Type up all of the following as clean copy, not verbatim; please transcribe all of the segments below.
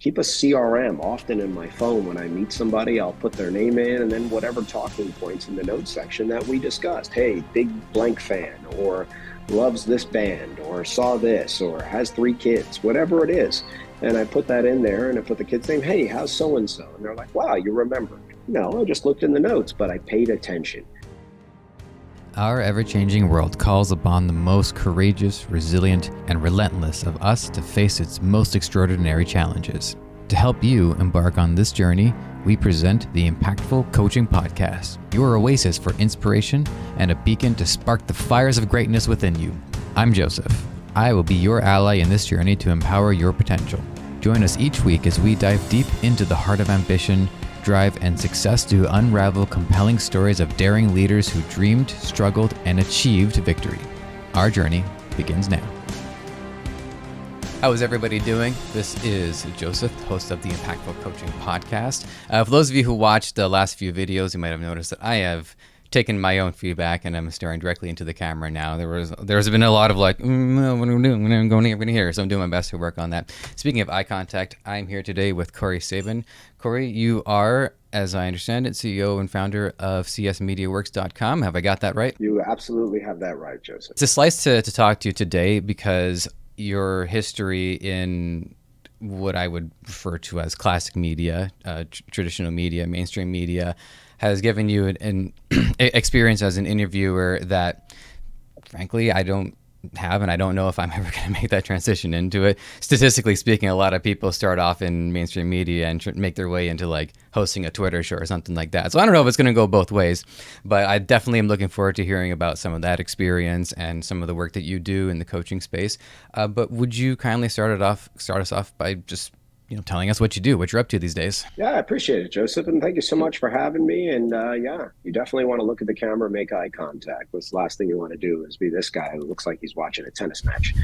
keep a CRM. Often in my phone, when I meet somebody, I'll put their name in and then whatever talking points in the notes section that we discussed. Hey, big blank fan, or loves this band, or saw this, or has 3 kids, whatever it is. And I put that in there, and I put the kid's name. Hey, how's so-and-so? And they're like, wow, you remembered. No, I just looked in the notes, but I paid attention. Our ever-changing world calls upon the most courageous, resilient, and relentless of us to face its most extraordinary challenges. To help you embark on this journey, we present the Impactful Coaching Podcast, your oasis for inspiration and a beacon to spark the fires of greatness within you. I'm Joseph. I will be your ally in this journey to empower your potential. Join us each week as we dive deep into the heart of ambition, drive, and success to unravel compelling stories of daring leaders who dreamed, struggled, and achieved victory. Our journey begins now. How is everybody doing? This is Joseph, host of the Impactful Coaching Podcast. For those of you who watched the last few videos, you might have noticed that I have taken my own feedback and I'm staring directly into the camera now. There's been a lot of like, what am I doing? I'm going here. So I'm doing my best to work on that. Speaking of eye contact, I'm here today with Corey Saban. Corey, you are, as I understand it, CEO and founder of CSmediaworks.com. Have I got that right? You absolutely have that right, Joseph. It's a slice to talk to you today because your history in what I would refer to as classic media, traditional media, mainstream media, has given you an experience as an interviewer that, frankly, I don't have, and I don't know if I'm ever going to make that transition into it. Statistically speaking, a lot of people start off in mainstream media and make their way into like hosting a Twitter show or something like that. So I don't know if it's going to go both ways, but I definitely am looking forward to hearing about some of that experience and some of the work that you do in the coaching space. But would you kindly start us off by just telling us what you do, what you're up to these days? Yeah, I appreciate it, Joseph. And thank you so much for having me. And yeah, you definitely want to look at the camera, make eye contact. What's the last thing you want to do is be this guy who looks like he's watching a tennis match.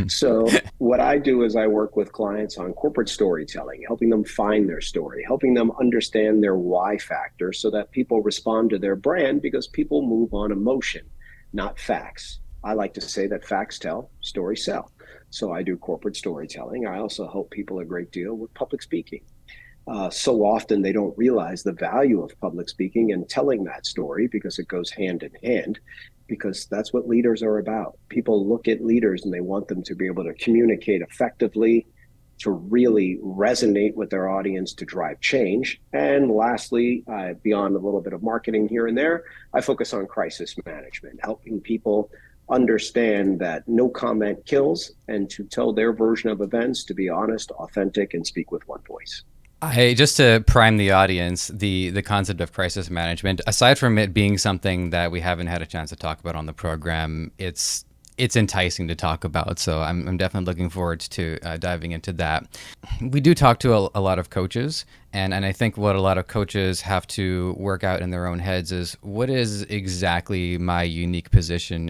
So what I do is I work with clients on corporate storytelling, helping them find their story, helping them understand their why factor so that people respond to their brand, because people move on emotion, not facts. I like to say that facts tell, stories sell. So I do corporate storytelling. I also help people a great deal with public speaking. So often they don't realize the value of public speaking and telling that story, because it goes hand in hand, because that's what leaders are about. People look at leaders and they want them to be able to communicate effectively, to really resonate with their audience, to drive change. And lastly, beyond a little bit of marketing here and there, I focus on crisis management, helping people understand that no comment kills, and to tell their version of events, to be honest, authentic, and speak with one voice. Just to prime the audience, the concept of crisis management, aside from it being something that we haven't had a chance to talk about on the program, it's enticing to talk about. So I'm definitely looking forward to diving into that. We do talk to a lot of coaches, and I think what a lot of coaches have to work out in their own heads is, what is exactly my unique position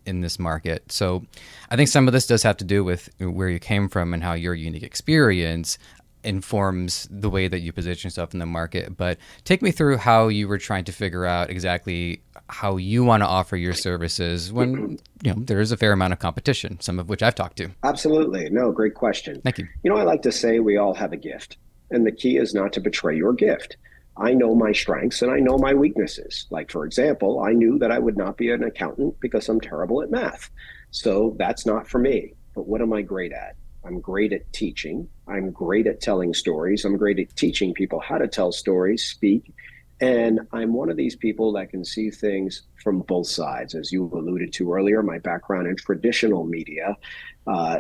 in this market? So I think some of this does have to do with where you came from and how your unique experience informs the way that you position yourself in the market. But take me through how you were trying to figure out exactly how you want to offer your services when there is a fair amount of competition, some of which I've talked to. Absolutely. No, great question. Thank you. I like to say we all have a gift, and the key is not to betray your gift. I know my strengths and I know my weaknesses. Like, for example, I knew that I would not be an accountant because I'm terrible at math. So that's not for me. But what am I great at? I'm great at teaching. I'm great at telling stories. I'm great at teaching people how to tell stories, speak. And I'm one of these people that can see things from both sides. As you alluded to earlier, my background in traditional media,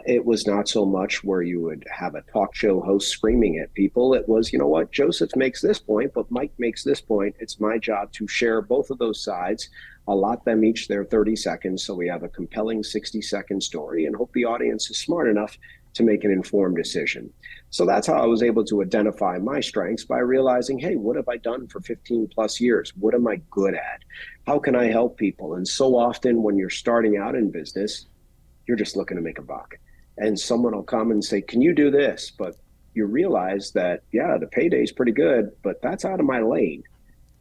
it was not so much where you would have a talk show host screaming at people. It was, you know what, Joseph makes this point, but Mike makes this point. It's my job to share both of those sides, allot them each their 30 seconds so we have a compelling 60-second story, and hope the audience is smart enough to make an informed decision. So that's how I was able to identify my strengths, by realizing, hey, what have I done for 15 plus years? What am I good at? How can I help people? And so often when you're starting out in business, you're just looking to make a buck. And someone will come and say, can you do this? But you realize that, yeah, the payday is pretty good, but that's out of my lane.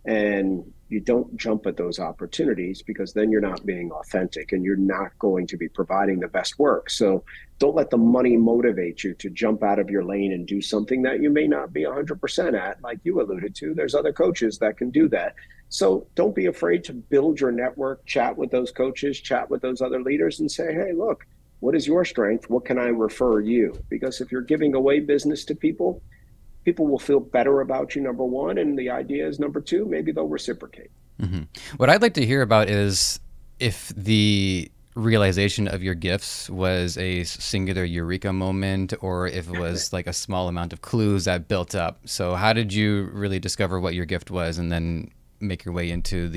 And you don't jump at those opportunities, because then you're not being authentic and you're not going to be providing the best work. So don't let the money motivate you to jump out of your lane and do something that you may not be 100% at. Like you alluded to, there's other coaches that can do that. So don't be afraid to build your network, chat with those coaches, chat with those other leaders, and say, hey, look, what is your strength? What can I refer you? Because if you're giving away business to people, people will feel better about you, number one. And the idea is, number two, maybe they'll reciprocate. Mm-hmm. What I'd like to hear about is if the realization of your gifts was a singular eureka moment, or if it was like a small amount of clues that built up. So how did you really discover what your gift was and then make your way into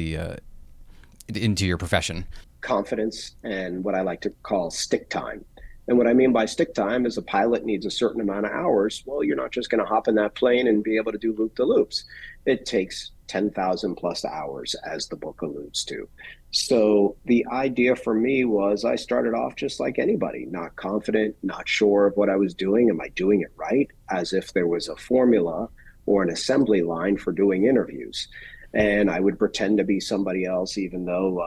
into your profession? Confidence and what I like to call stick time. And what I mean by stick time is a pilot needs a certain amount of hours. Well, you're not just going to hop in that plane and be able to do loop to loops. It takes 10,000 plus hours, as the book alludes to. So the idea for me was, I started off just like anybody, not confident, not sure of what I was doing. Am I doing it right? As if there was a formula or an assembly line for doing interviews. And I would pretend to be somebody else, even though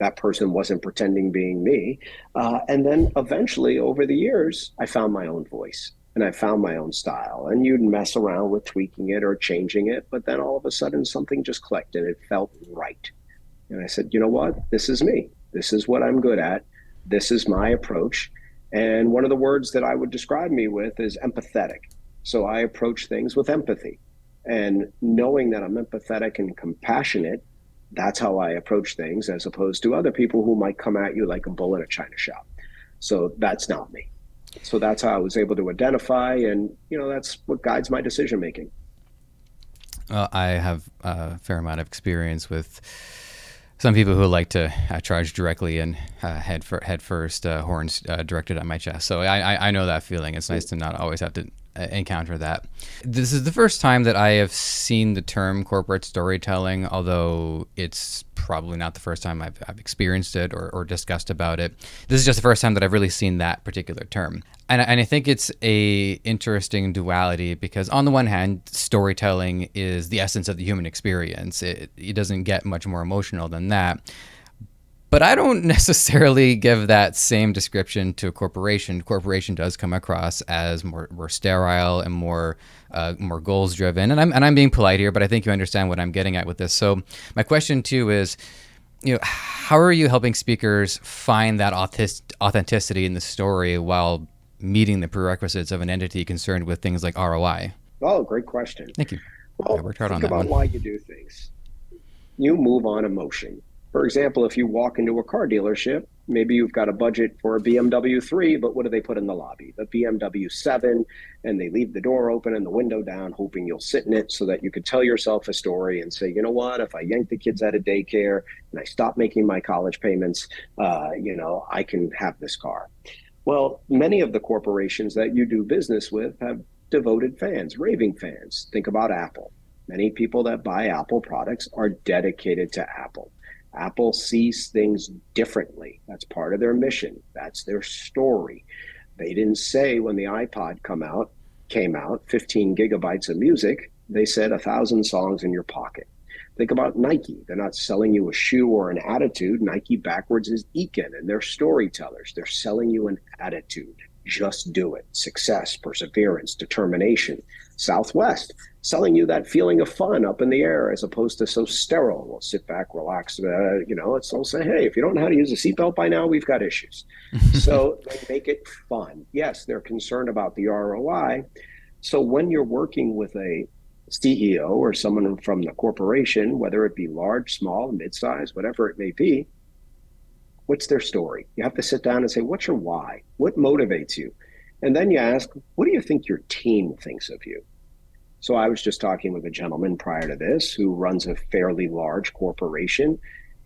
that person wasn't pretending being me. And then eventually, over the years, I found my own voice and I found my own style. And you'd mess around with tweaking it or changing it, but then all of a sudden something just clicked and it felt right. And I said, you know what? This is me. This is what I'm good at. This is my approach. And one of the words that I would describe me with is empathetic. So I approach things with empathy. And knowing that I'm empathetic and compassionate, that's how I approach things, as opposed to other people who might come at you like a bull in a china shop. So that's not me. So that's how I was able to identify, and that's what guides my decision making. Well, I have a fair amount of experience with some people who like to charge directly and head first, horns directed at my chest. So I know that feeling. It's nice to not always have to encounter that. This is the first time that I have seen the term corporate storytelling, although it's probably not the first time I've experienced it or discussed about it. This is just the first time that I've really seen that particular term. And I think it's a interesting duality, because on the one hand, storytelling is the essence of the human experience. It doesn't get much more emotional than that. But I don't necessarily give that same description to a corporation. Corporation does come across as more sterile and more goals driven. And I'm being polite here, but I think you understand what I'm getting at with this. So my question too is, how are you helping speakers find that authenticity in the story while meeting the prerequisites of an entity concerned with things like ROI? Oh, great question. Thank you. Well, I worked hard on think that about one. why you do things. You move on emotion. For example, if you walk into a car dealership, maybe you've got a budget for a BMW 3, but what do they put in the lobby? The BMW 7, and they leave the door open and the window down, hoping you'll sit in it so that you could tell yourself a story and say, you know what, if I yank the kids out of daycare and I stop making my college payments, I can have this car. Well, many of the corporations that you do business with have devoted fans, raving fans. Think about Apple. Many people that buy Apple products are dedicated to Apple. Apple sees things differently. That's part of their mission. That's their story. They didn't say when the iPod came out, 15 gigabytes of music. They said 1,000 songs in your pocket. Think about Nike. They're not selling you a shoe or an attitude. Nike backwards is Ekin, and they're storytellers. They're selling you an attitude. Just do it. Success, perseverance, determination. Southwest, selling you that feeling of fun up in the air, as opposed to so sterile. We'll sit back, relax. It's all say, hey, if you don't know how to use a seatbelt by now, we've got issues. So they make it fun. Yes, they're concerned about the ROI. So when you're working with a CEO or someone from the corporation, whether it be large, small, mid-size, whatever it may be, what's their story? You have to sit down and say, what's your why? What motivates you? And then you ask, what do you think your team thinks of you? So I was just talking with a gentleman prior to this who runs a fairly large corporation,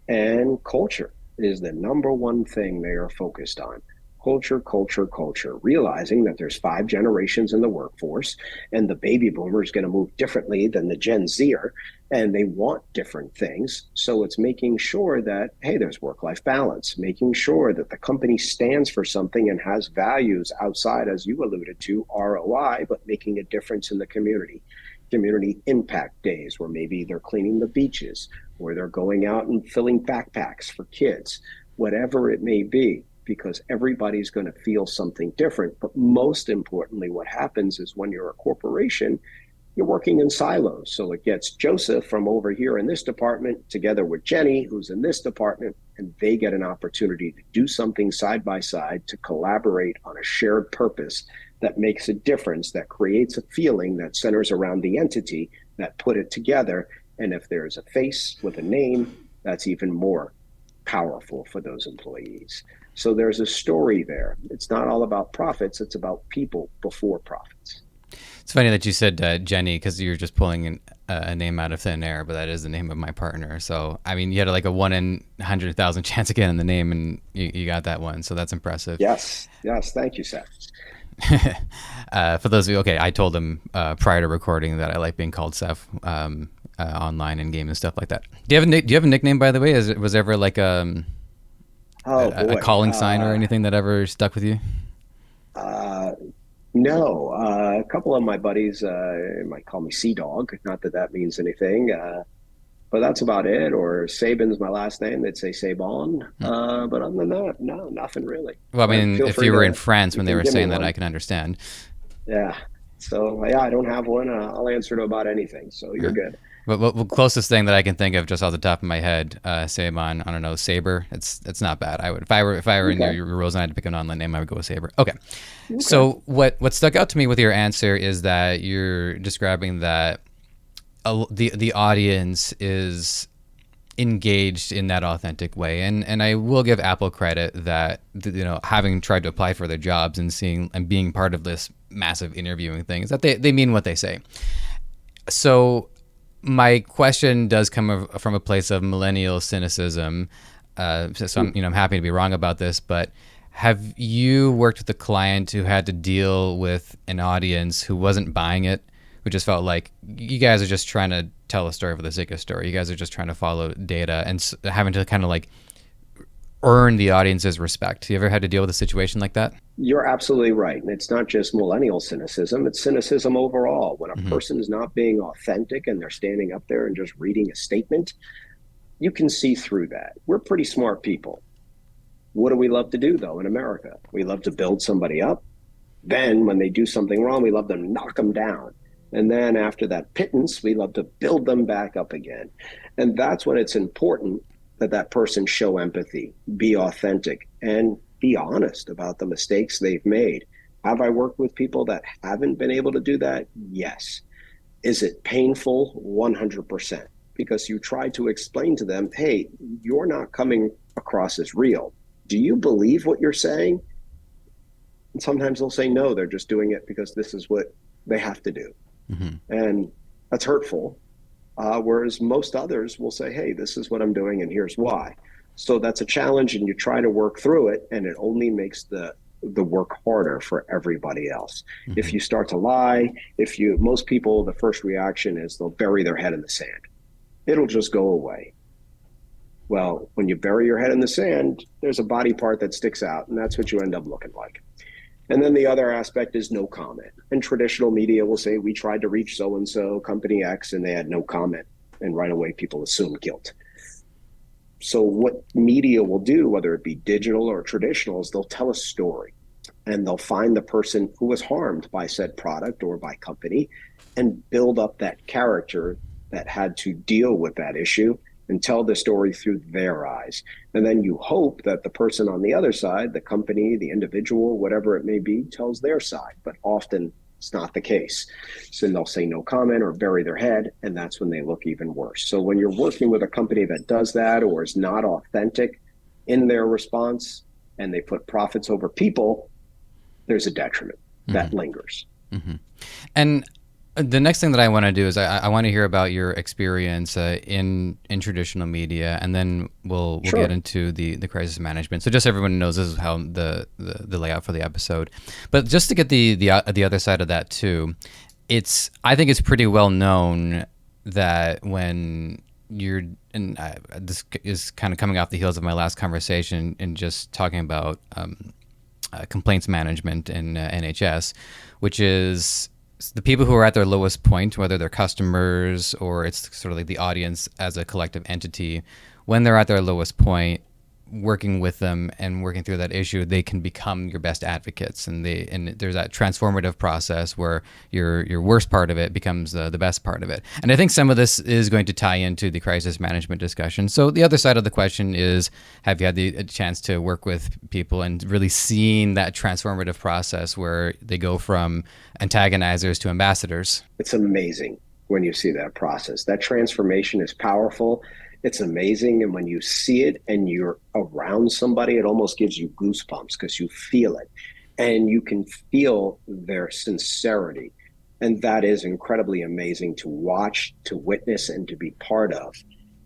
and culture is the number one thing they are focused on. Culture, culture, culture, realizing that there's 5 generations in the workforce, and the baby boomer is going to move differently than the Gen Zer, and they want different things. So it's making sure that, hey, there's work-life balance, making sure that the company stands for something and has values outside, as you alluded to, ROI, but making a difference in the community. Community impact days where maybe they're cleaning the beaches, or they're going out and filling backpacks for kids, whatever it may be, because everybody's going to feel something different. But most importantly, what happens is when you're a corporation, you're working in silos. So it gets Joseph from over here in this department together with Jenny, who's in this department, and they get an opportunity to do something side by side, to collaborate on a shared purpose that makes a difference, that creates a feeling that centers around the entity that put it together. And if there's a face with a name, that's even more powerful for those employees. So there's a story there. It's not all about profits. It's about people before profits. It's funny that you said Jenny, because you're just pulling a name out of thin air, but that is the name of my partner. So, I mean, you had like a 1 in 100,000 chance again in the name, and you got that one. So that's impressive. Yes. Thank you, Seth. For those of you, okay, I told him prior to recording that I like being called Seth online in game and stuff like that. Do you have a nickname, by the way? Was there ever like a calling sign or anything that ever stuck with you? No, a couple of my buddies might call me Sea Dog. Not that that means anything, but that's about it. Or Saban's my last name. They'd say Saban. But other than that, no, nothing really. Well, I mean, if you were in France when they were saying that, I can understand. Yeah. So, yeah, I don't have one. I'll answer to about anything. So you're good. But the closest thing that I can think of just off the top of my head, Saban, I don't know, Saber. It's not bad. I would if I were in your rules and I had to pick an online name, I would go with Saber. Okay. So what stuck out to me with your answer is that you're describing that the audience is engaged in that authentic way, and I will give Apple credit that, you know, having tried to apply for their jobs and seeing and being part of this massive interviewing thing, is that they mean what they say. So my question does come from a place of millennial cynicism. So I'm happy to be wrong about this, but have you worked with a client who had to deal with an audience who wasn't buying it, who just felt like you guys are just trying to tell a story for the sake of story? You guys are just trying to follow data and having to kind of like earn the audience's respect. You ever had to deal with a situation like that? You're absolutely right. And it's not just millennial cynicism, it's cynicism overall. When a person is not being authentic and they're standing up there and just reading a statement, you can see through that. We're pretty smart people. What do we love to do, though, in America? We love to build somebody up. Then when they do something wrong, we love to knock them down. And then after that pittance, we love to build them back up again. And that's when it's important that person show empathy, be authentic, and be honest about the mistakes they've made. Have I worked with people that haven't been able to do that? Yes. Is it painful? 100%. Because you try to explain to them, hey, you're not coming across as real. Do you believe what you're saying? And sometimes they'll say no, they're just doing it because this is what they have to do. And that's hurtful. Whereas most others will say, hey, this is what I'm doing and here's why. So that's a challenge, and you try to work through it, and it only makes the work harder for everybody else. If you start to lie, most people, the first reaction is they'll bury their head in the sand. It'll just go away. Well, when you bury your head in the sand, there's a body part that sticks out, and that's what you end up looking like. And then the other aspect is no comment. And traditional media will say, we tried to reach so-and-so, company X, and they had no comment. And right away, people assume guilt. So what media will do, whether it be digital or traditional, is they'll tell a story. And they'll find the person who was harmed by said product or by company and build up that character that had to deal with that issue and tell the story through their eyes. And then you hope that the person on the other side, the company, the individual, whatever it may be, tells their side. But often it's not the case. So then they'll say no comment or bury their head, and that's when they look even worse. So when you're working with a company that does that or is not authentic in their response and they put profits over people, there's a detriment that lingers. And the next thing that I want to do is I want to hear about your experience in traditional media, and then we'll get into the crisis management. So just so everyone knows, this is how the layout for the episode. But just to get the other side of that too, I think it's pretty well known that when you're, and this is kind of coming off the heels of my last conversation and just talking about complaints management in NHS, which is the people who are at their lowest point, whether they're customers or it's sort of like the audience as a collective entity, when they're at their lowest point, working with them and working through that issue, they can become your best advocates, and there's that transformative process where your worst part of it becomes the best part of it. And I think some of this is going to tie into the crisis management discussion. So the other side of the question is, have you had a chance to work with people and really seen that transformative process where they go from antagonizers to ambassadors? It's amazing when you see that process. That transformation is powerful. It's amazing. And when you see it and you're around somebody, it almost gives you goosebumps because you feel it and you can feel their sincerity. And that is incredibly amazing to watch, to witness, and to be part of.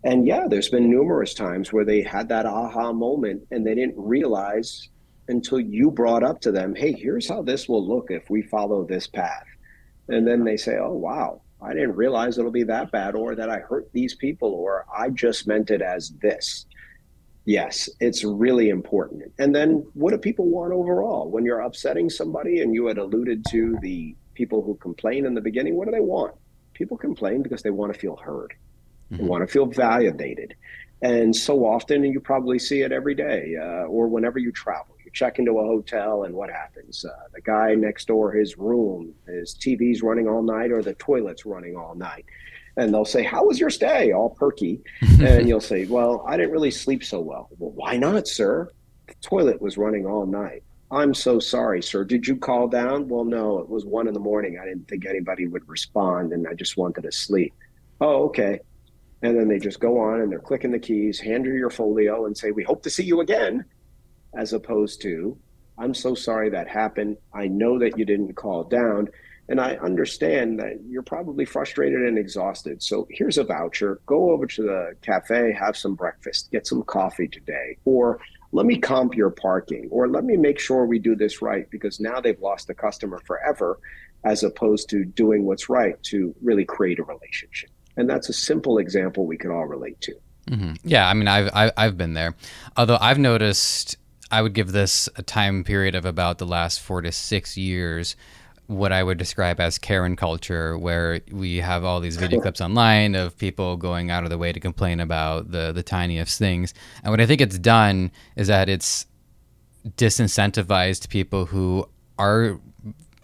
And yeah, there's been numerous times where they had that aha moment and they didn't realize until you brought up to them, hey, here's how this will look if we follow this path. And then they say, oh, wow, I didn't realize it'll be that bad, or that I hurt these people, or I just meant it as this. Yes, it's really important. And then what do people want overall? When you're upsetting somebody, and you had alluded to the people who complain in the beginning, what do they want? People complain because they want to feel heard. They want to feel validated. And so often, and you probably see it every day, or whenever you travel, you check into a hotel and what happens? The guy next door, his room, his TV's running all night, or the toilet's running all night. And they'll say, how was your stay? All perky. And you'll say, well, I didn't really sleep so well. Well, why not, sir? The toilet was running all night. I'm so sorry, sir. Did you call down? Well, no, it was 1 a.m. I didn't think anybody would respond, and I just wanted to sleep. Oh, okay. And then they just go on and they're clicking the keys, hand you your folio and say, we hope to see you again, as opposed to, I'm so sorry that happened. I know that you didn't call down. And I understand that you're probably frustrated and exhausted. So here's a voucher. Go over to the cafe, have some breakfast, get some coffee today. Or let me comp your parking. Or let me make sure we do this right, because now they've lost the customer forever, as opposed to doing what's right to really create a relationship. And that's a simple example we can all relate to. Mm-hmm. Yeah, I mean, I've been there. Although I've noticed, I would give this a time period of about the last 4 to 6 years, what I would describe as Karen culture, where we have all these video clips online of people going out of the way to complain about the tiniest things. And what I think it's done is that it's disincentivized people who are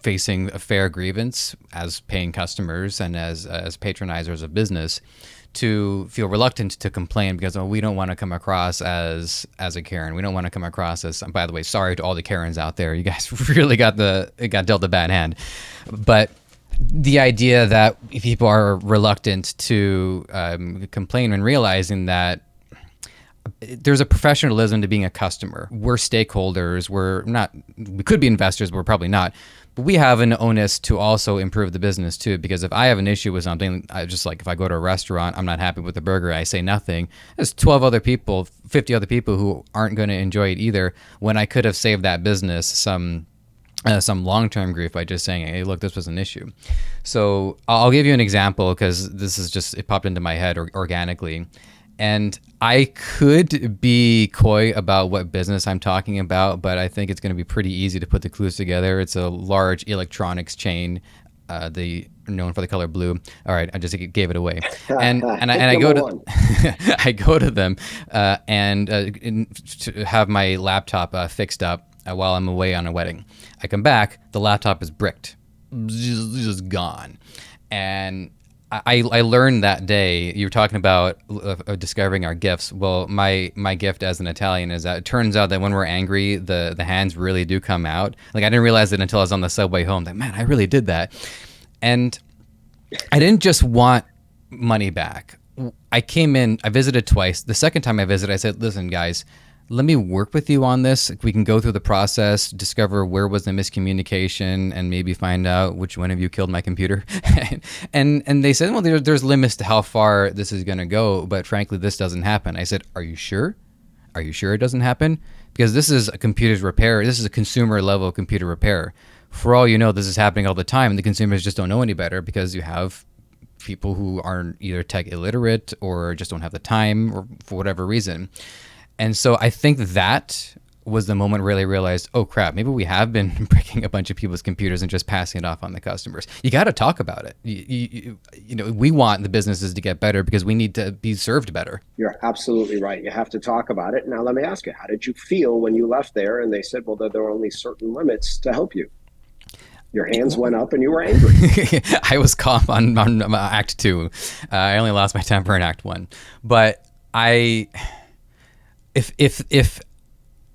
facing a fair grievance as paying customers and as patronizers of business to feel reluctant to complain because, we don't want to come across as a Karen. We don't want to come across as, by the way, sorry to all the Karens out there. You guys really got dealt a bad hand. But the idea that people are reluctant to complain when realizing that there's a professionalism to being a customer. We're stakeholders. We could be investors, but we're probably not. But we have an onus to also improve the business too, because if I have an issue with something, just like if I go to a restaurant, I'm not happy with the burger, I say nothing. There's 12 other people, 50 other people who aren't going to enjoy it either, when I could have saved that business some long-term grief by just saying, hey, look, this was an issue. So I'll give you an example, because this is just, it popped into my head organically. And I could be coy about what business I'm talking about, but I think it's going to be pretty easy to put the clues together. It's a large electronics chain, known for the color blue. All right, I just gave it away. And I go to I go to them to have my laptop fixed up while I'm away on a wedding. I come back, the laptop is bricked, just gone, and I learned that day, you were talking about discovering our gifts. Well, my gift as an Italian is that it turns out that when we're angry, the hands really do come out. Like, I didn't realize it until I was on the subway home. Like, man, I really did that. And I didn't just want money back. I came in, I visited twice. The second time I visited, I said, listen, guys, let me work with you on this. We can go through the process, discover where was the miscommunication, and maybe find out which one of you killed my computer. and they said, well, there's limits to how far this is going to go, but frankly, this doesn't happen. I said, are you sure? Are you sure it doesn't happen? Because this is a computer's repair. This is a consumer level computer repair. For all you know, this is happening all the time, and the consumers just don't know any better, because you have people who aren't either tech illiterate or just don't have the time, or for whatever reason. And so I think that was the moment where they realized, oh crap, maybe we have been breaking a bunch of people's computers and just passing it off on the customers. You got to talk about it. You know, we want the businesses to get better because we need to be served better. You're absolutely right. You have to talk about it. Now, let me ask you, how did you feel when you left there and they said, well, there are only certain limits to help you? Your hands went up and you were angry. I was calm on Act 2. I only lost my temper in Act 1. But if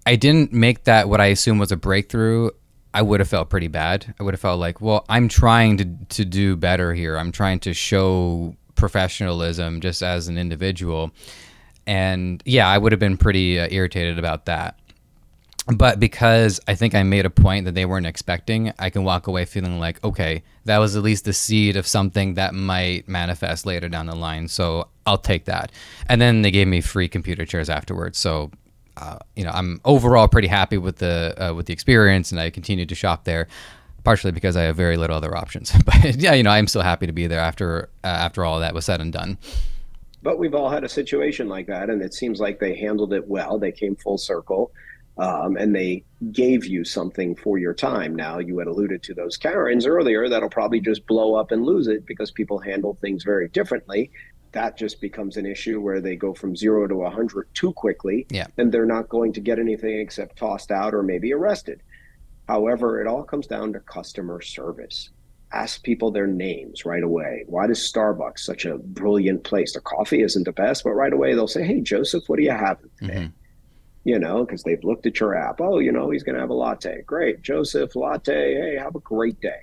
I didn't make that what I assume was a breakthrough, I would have felt pretty bad. I would have felt like, well, I'm trying to do better here. I'm trying to show professionalism just as an individual. And yeah, I would have been pretty irritated about that. But because I think I made a point that they weren't expecting, I can walk away feeling like, okay, that was at least the seed of something that might manifest later down the line. So I'll take that. And then they gave me free computer chairs afterwards. So, you know, I'm overall pretty happy with the experience, and I continue to shop there, partially because I have very little other options. But yeah, you know, I'm still happy to be there after all that was said and done. But we've all had a situation like that, and it seems like they handled it well. They came full circle. And they gave you something for your time. Now, you had alluded to those Karens earlier that'll probably just blow up and lose it because people handle things very differently. That just becomes an issue where they go from 0 to 100 too quickly, Yeah. and they're not going to get anything except tossed out or maybe arrested. However, it all comes down to customer service. Ask people their names right away. Why is Starbucks such a brilliant place? The coffee isn't the best, but right away they'll say, hey, Joseph, what are you having today? Mm-hmm. You know, because they've looked at your app. Oh, you know, he's going to have a latte. Great. Joseph, latte. Hey, have a great day.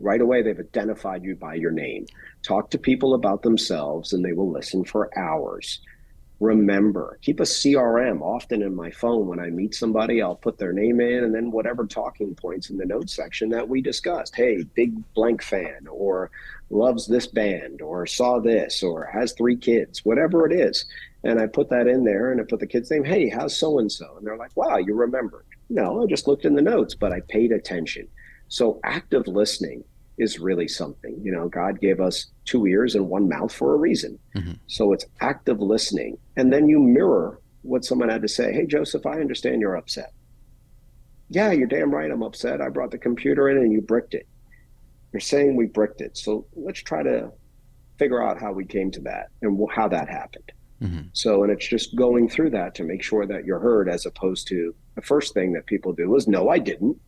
Right away, they've identified you by your name. Talk to people about themselves and they will listen for hours. Remember, keep a CRM. Often in my phone, when I meet somebody, I'll put their name in and then whatever talking points in the notes section that we discussed. Hey, big blank fan, or loves this band, or saw this, or has 3 kids, whatever it is. And I put that in there and I put the kid's name. Hey, how's so-and-so? And they're like, wow, you remembered. No, I just looked in the notes, but I paid attention. So active listening is really something. You know, God gave us 2 ears and 1 mouth for a reason. Mm-hmm. So it's active listening. And then you mirror what someone had to say. Hey, Joseph, I understand you're upset. Yeah, you're damn right I'm upset. I brought the computer in and you bricked it. You're saying we bricked it. So let's try to figure out how we came to that and how that happened. Mm-hmm. So, and it's just going through that to make sure that you're heard, as opposed to the first thing that people do is, no, I didn't.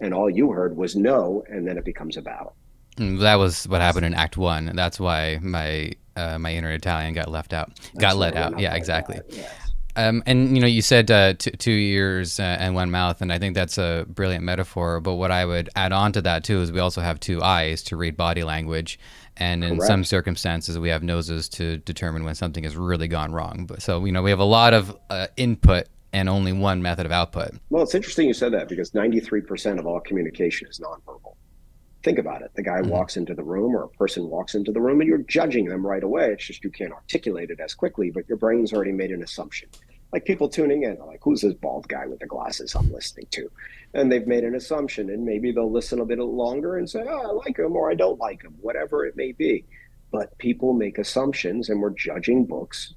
And all you heard was no, and then it becomes a battle. That was what happened in Act 1. That's why my inner Italian got let out. Yeah, exactly. Yes. And you know, you said 2 ears and 1 mouth, and I think that's a brilliant metaphor. But what I would add on to that too is we also have 2 eyes to read body language, and in some circumstances we have noses to determine when something has really gone wrong. But so, you know, we have a lot of input and only 1 method of output. Well, it's interesting you said that, because 93% of all communication is nonverbal. Think about it. The guy walks into the room, or a person walks into the room, and you're judging them right away. It's just you can't articulate it as quickly, but your brain's already made an assumption. Like people tuning in, like, who's this bald guy with the glasses I'm listening to? And they've made an assumption, and maybe they'll listen a bit longer and say, oh, I like him, or I don't like him, whatever it may be. But people make assumptions, and we're judging books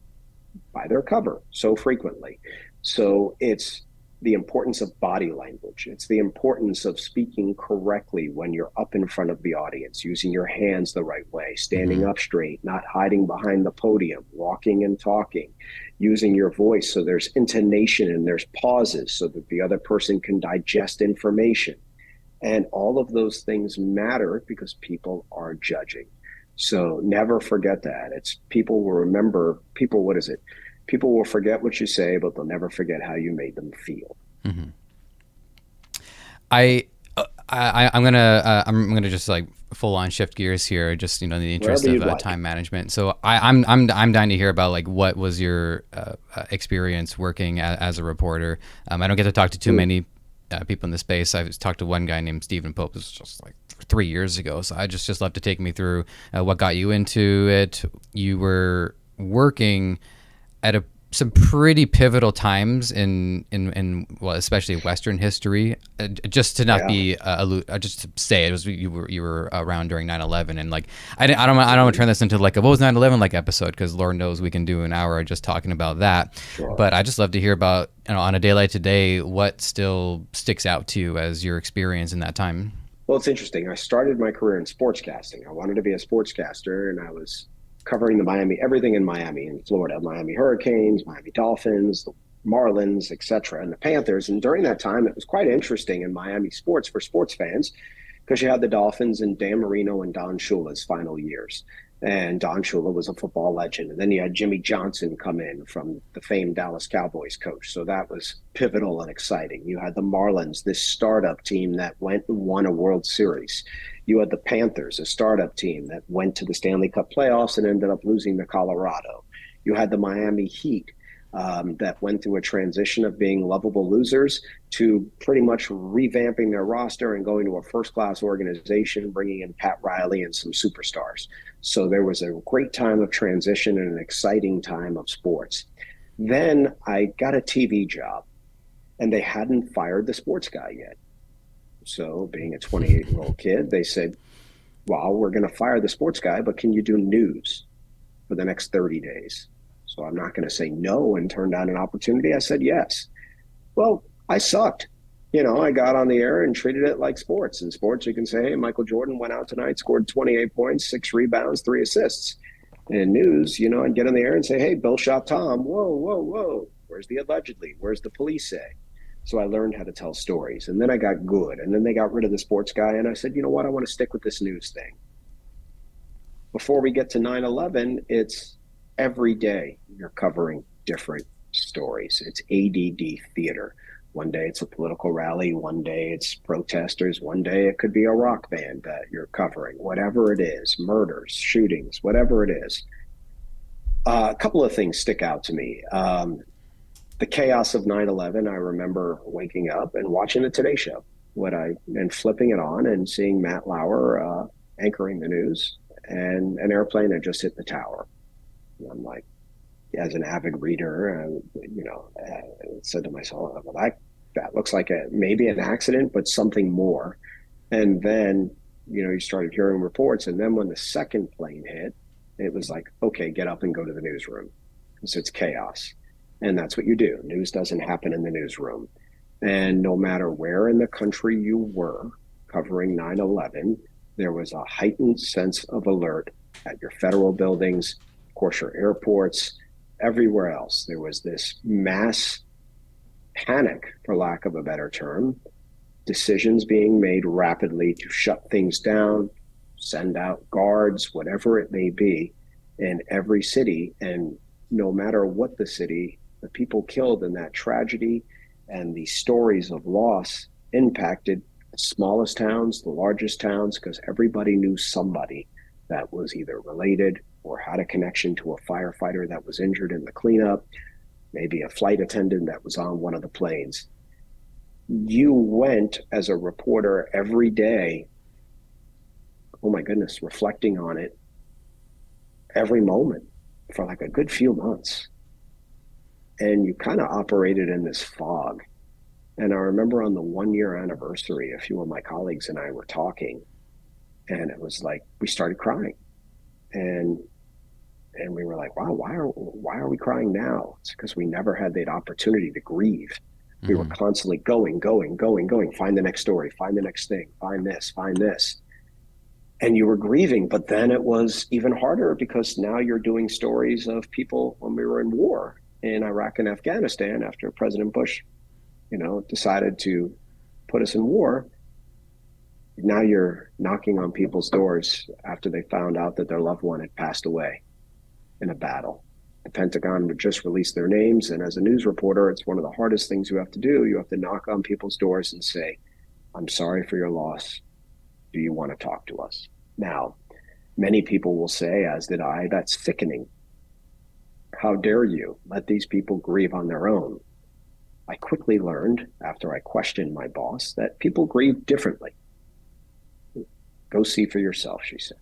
by their cover so frequently. So it's the importance of body language. It's the importance of speaking correctly when you're up in front of the audience, using your hands the right way, standing up straight, not hiding behind the podium, walking and talking, using your voice so there's intonation and there's pauses so that the other person can digest information. And all of those things matter because people are judging. So never forget that. It's people will remember, what is it? People will forget what you say, but they'll never forget how you made them feel. Mm-hmm. I'm gonna just like full on shift gears here, just, you know, in the interest of time management. So I'm dying to hear about, like, what was your experience working as a reporter. I don't get to talk to too many people in the space. I've talked to one guy named Stephen Pope. This was just like 3 years ago. So I just love to take me through what got you into it. You were working at some pretty pivotal times in well, especially Western history. Just to not Yeah. be just to say it was you were around during 9/11, and like I don't want to turn this into like a what was 9/11 like episode, because Lord knows we can do an hour just talking about that. Sure. But I just love to hear about, on a day like today, what still sticks out to you as your experience in that time. Well, it's interesting. I started my career in sportscasting. I wanted to be a sportscaster, and I was covering the Miami, everything in Miami, in Florida, Miami Hurricanes, Miami Dolphins, the Marlins, etc., and the Panthers. And during that time, it was quite interesting in Miami sports for sports fans because you had the Dolphins and Dan Marino and Don Shula's final years. And Don Shula was a football legend. And then you had Jimmy Johnson come in from the famed Dallas Cowboys coach. So that was pivotal and exciting. You had the Marlins, this startup team that went and won a World Series. You had the Panthers, a startup team that went to the Stanley Cup playoffs and ended up losing to Colorado. You had the Miami Heat, that went through a transition of being lovable losers to pretty much revamping their roster and going to a first class organization, bringing in Pat Riley and some superstars. So there was a great time of transition and an exciting time of sports. Then I got a TV job and they hadn't fired the sports guy yet. So, being a 28-year-old kid, they said, well, we're going to fire the sports guy, but can you do news for the next 30 days? So I'm not going to say no and turn down an opportunity. I said yes. Well, I sucked. I got on the air and treated it like sports. In sports, you can say, hey, Michael Jordan went out tonight, scored 28 points, 6 rebounds, 3 assists. In news, I'd get on the air and say, hey, Bill shot Tom. Whoa, whoa, whoa. Where's the allegedly? Where's the police say? So I learned how to tell stories. And then I got good. And then they got rid of the sports guy. And I said, you know what? I want to stick with this news thing. Before we get to 9/11, it's every day you're covering different stories. It's ADD theater. One day it's a political rally, one day it's protesters, one day it could be a rock band that you're covering, whatever it is, murders, shootings, whatever it is. A couple of things stick out to me. The chaos of 9/11, I remember waking up and watching the Today Show, and flipping it on and seeing Matt Lauer anchoring the news, and an airplane had just hit the tower. And I'm like, as an avid reader, said to myself, well, that looks like maybe an accident, but something more. And then, you started hearing reports. And then when the second plane hit, it was like, okay, get up and go to the newsroom because it's chaos. And that's what you do. News doesn't happen in the newsroom. And no matter where in the country you were covering 9/11, there was a heightened sense of alert at your federal buildings, of course, your airports, everywhere else. There was this mass panic, for lack of a better term, decisions being made rapidly to shut things down, send out guards, whatever it may be, in every city. And no matter what the city, the people killed in that tragedy and the stories of loss impacted the smallest towns, the largest towns, because everybody knew somebody that was either related or had a connection to a firefighter that was injured in the cleanup, maybe a flight attendant that was on one of the planes. You went as a reporter every day, oh my goodness, reflecting on it every moment for like a good few months. And you kind of operated in this fog. And I remember on the 1 year anniversary, a few of my colleagues and I were talking, and it was like we started crying. And we were like, wow, why are we crying now? It's because we never had that opportunity to grieve. We were constantly going, find the next story, find the next thing, find this, find this. And you were grieving, but then it was even harder because now you're doing stories of people when we were in war in Iraq and Afghanistan after President Bush, decided to put us in war. Now you're knocking on people's doors after they found out that their loved one had passed away in a battle. The Pentagon would just release their names. And as a news reporter, it's one of the hardest things you have to do. You have to knock on people's doors and say, I'm sorry for your loss. Do you want to talk to us? Now, many people will say, as did I, that's sickening. How dare you let these people grieve on their own? I quickly learned, after I questioned my boss, that people grieve differently. Go see for yourself, she said.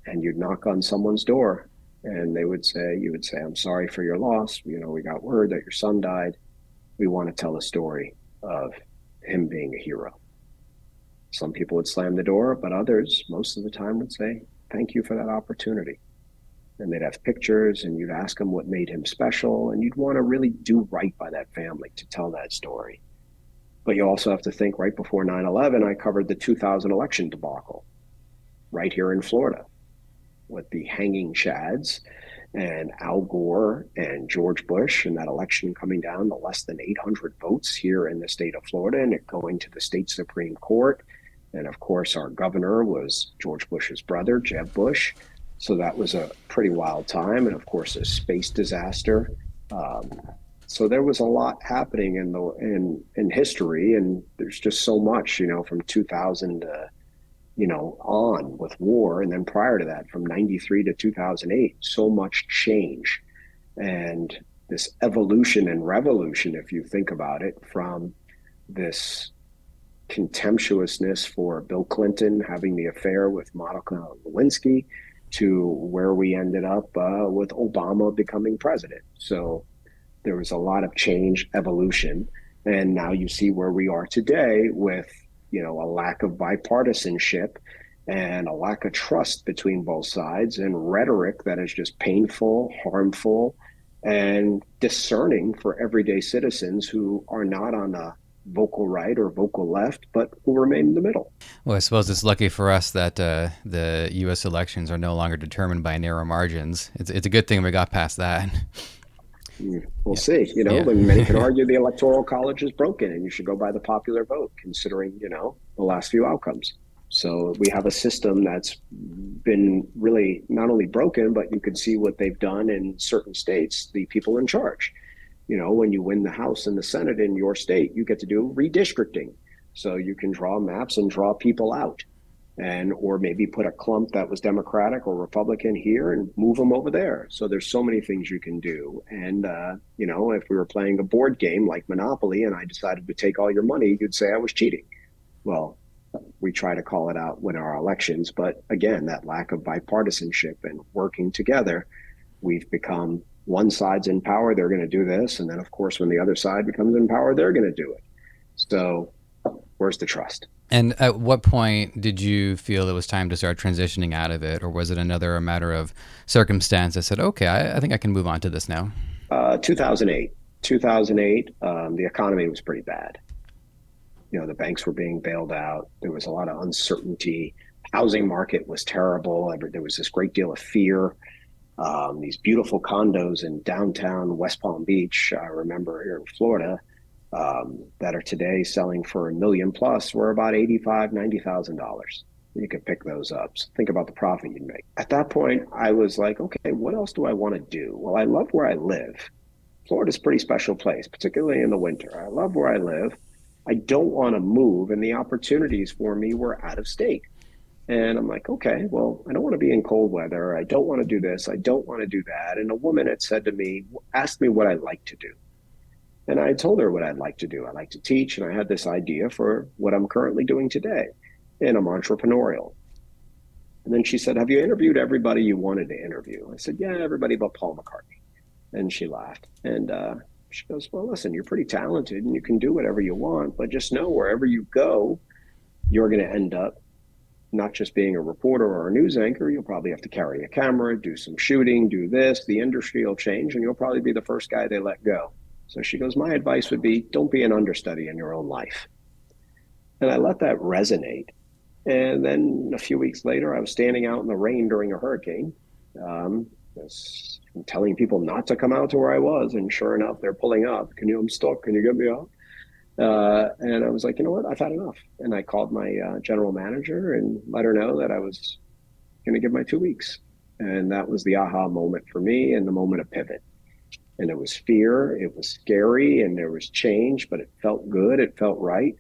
And you'd knock on someone's door and you would say, I'm sorry for your loss. We got word that your son died. We want to tell a story of him being a hero. Some people would slam the door, but others, most of the time, would say, thank you for that opportunity. And they'd have pictures, and you'd ask them what made him special, and you'd want to really do right by that family to tell that story. But you also have to think right before 9/11, I covered the 2000 election debacle right here in Florida with the hanging chads and Al Gore and George Bush and that election coming down to less than 800 votes here in the state of Florida and it going to the state Supreme Court. And of course, our governor was George Bush's brother, Jeb Bush. So that was a pretty wild time. And of course, a space disaster. Um, so there was a lot happening in history, and there's just so much, from 2000 to on with war. And then prior to that, from 93 to 2008, so much change. And this evolution and revolution, if you think about it, from this contemptuousness for Bill Clinton having the affair with Monica Lewinsky to where we ended up with Obama becoming president. So there was a lot of change, evolution. And now you see where we are today with a lack of bipartisanship and a lack of trust between both sides and rhetoric that is just painful, harmful, and discerning for everyday citizens who are not on the vocal right or vocal left, but who remain in the middle. Well, I suppose it's lucky for us that the U.S. elections are no longer determined by narrow margins. It's a good thing we got past that. We'll see. And many can argue the electoral college is broken and you should go by the popular vote, considering, the last few outcomes. So we have a system that's been really not only broken, but you can see what they've done in certain states, the people in charge. When you win the House and the Senate in your state, you get to do redistricting. So you can draw maps and draw people out. Or maybe put a clump that was Democratic or Republican here and move them over there. So there's so many things you can do. And, if we were playing a board game like Monopoly and I decided to take all your money, you'd say I was cheating. Well, we try to call it out when our elections. But again, that lack of bipartisanship and working together, we've become one side's in power, they're going to do this. And then, of course, when the other side becomes in power, they're going to do it. So where's the trust? And at what point did you feel it was time to start transitioning out of it? Or was it a matter of circumstance that said, okay, I think I can move on to this now? 2008. 2008, the economy was pretty bad. The banks were being bailed out. There was a lot of uncertainty. Housing market was terrible. There was this great deal of fear. These beautiful condos in downtown West Palm Beach, I remember here in Florida, that are today selling for $1 million plus were about $85,000, $90,000. You could pick those up. So think about the profit you'd make. At that point, I was like, okay, what else do I want to do? Well, I love where I live. Florida's a pretty special place, particularly in the winter. I love where I live. I don't want to move, and the opportunities for me were out of state. And I'm like, okay, well, I don't want to be in cold weather. I don't want to do this. I don't want to do that. And a woman had said to me, asked me what I like to do. And I told her what I'd like to do. I like to teach, and I had this idea for what I'm currently doing today, and I'm entrepreneurial. And then she said, have you interviewed everybody you wanted to interview? I said, yeah, everybody but Paul McCartney. And she laughed. And she goes, well, listen, you're pretty talented, and you can do whatever you want, but just know wherever you go, you're going to end up not just being a reporter or a news anchor. You'll probably have to carry a camera, do some shooting, do this. The industry will change, and you'll probably be the first guy they let go. So she goes, my advice would be, don't be an understudy in your own life. And I let that resonate. And then a few weeks later, I was standing out in the rain during a hurricane, telling people not to come out to where I was. And sure enough, they're pulling up. I'm stuck. Can you get me out? And I was like, you know what? I've had enough. And I called my general manager and let her know that I was going to give my 2 weeks. And that was the aha moment for me and the moment of pivot. And it was fear, it was scary, and there was change, but it felt good, it felt right,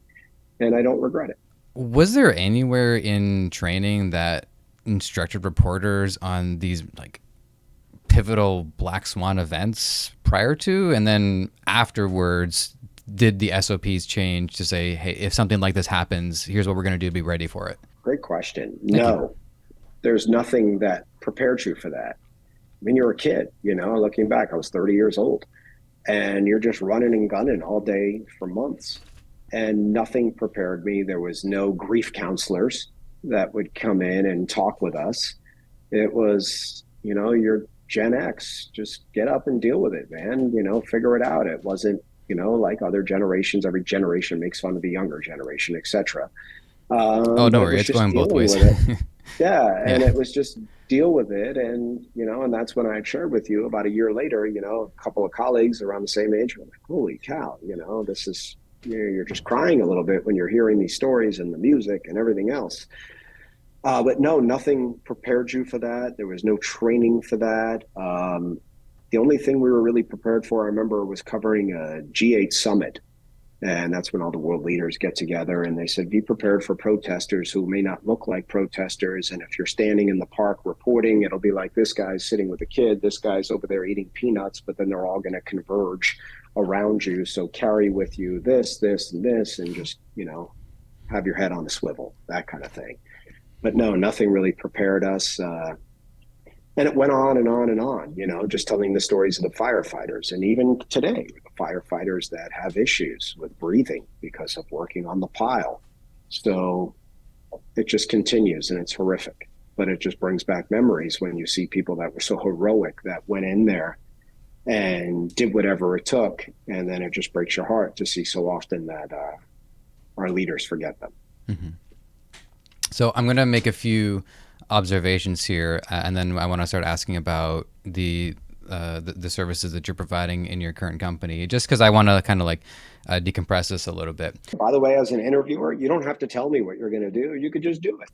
and I don't regret it. Was there anywhere in training that instructed reporters on these pivotal black swan events prior to, and then afterwards, did the SOPs change to say, hey, if something like this happens, here's what we're going to do, be ready for it? Great question. No, there's nothing that prepared you for that. mean, you're a kid, looking back, I was 30 years old, and you're just running and gunning all day for months. And nothing prepared me. There was no grief counselors that would come in and talk with us. It was, you're Gen X, just get up and deal with it, man. Figure it out. It wasn't, like other generations. Every generation makes fun of the younger generation, etc. Oh, don't But it worry, was it's just going both dealing ways. with it. Yeah, and Yeah. it was just deal with it, and that's when I shared with you about a year later. A couple of colleagues around the same age were like, "Holy cow! This is you're just crying a little bit when you're hearing these stories and the music and everything else." But no, nothing prepared you for that. There was no training for that. The only thing we were really prepared for, I remember, was covering a G8 summit. And that's when all the world leaders get together and they said, be prepared for protesters who may not look like protesters. And if you're standing in the park reporting, it'll be like this guy's sitting with a kid, this guy's over there eating peanuts, but then they're all going to converge around you. So carry with you this, and this, and just, have your head on the swivel, that kind of thing. But no, nothing really prepared us. And it went on and on and on, just telling the stories of the firefighters. And even today, the firefighters that have issues with breathing because of working on the pile. So it just continues and it's horrific. But it just brings back memories when you see people that were so heroic that went in there and did whatever it took. And then it just breaks your heart to see so often that our leaders forget them. Mm-hmm. So I'm going to make a few observations here, and then I want to start asking about the services that you're providing in your current company, just because I want to kind of like decompress this a little bit. By the way, as an interviewer, you don't have to tell me what you're going to do. You could just do it.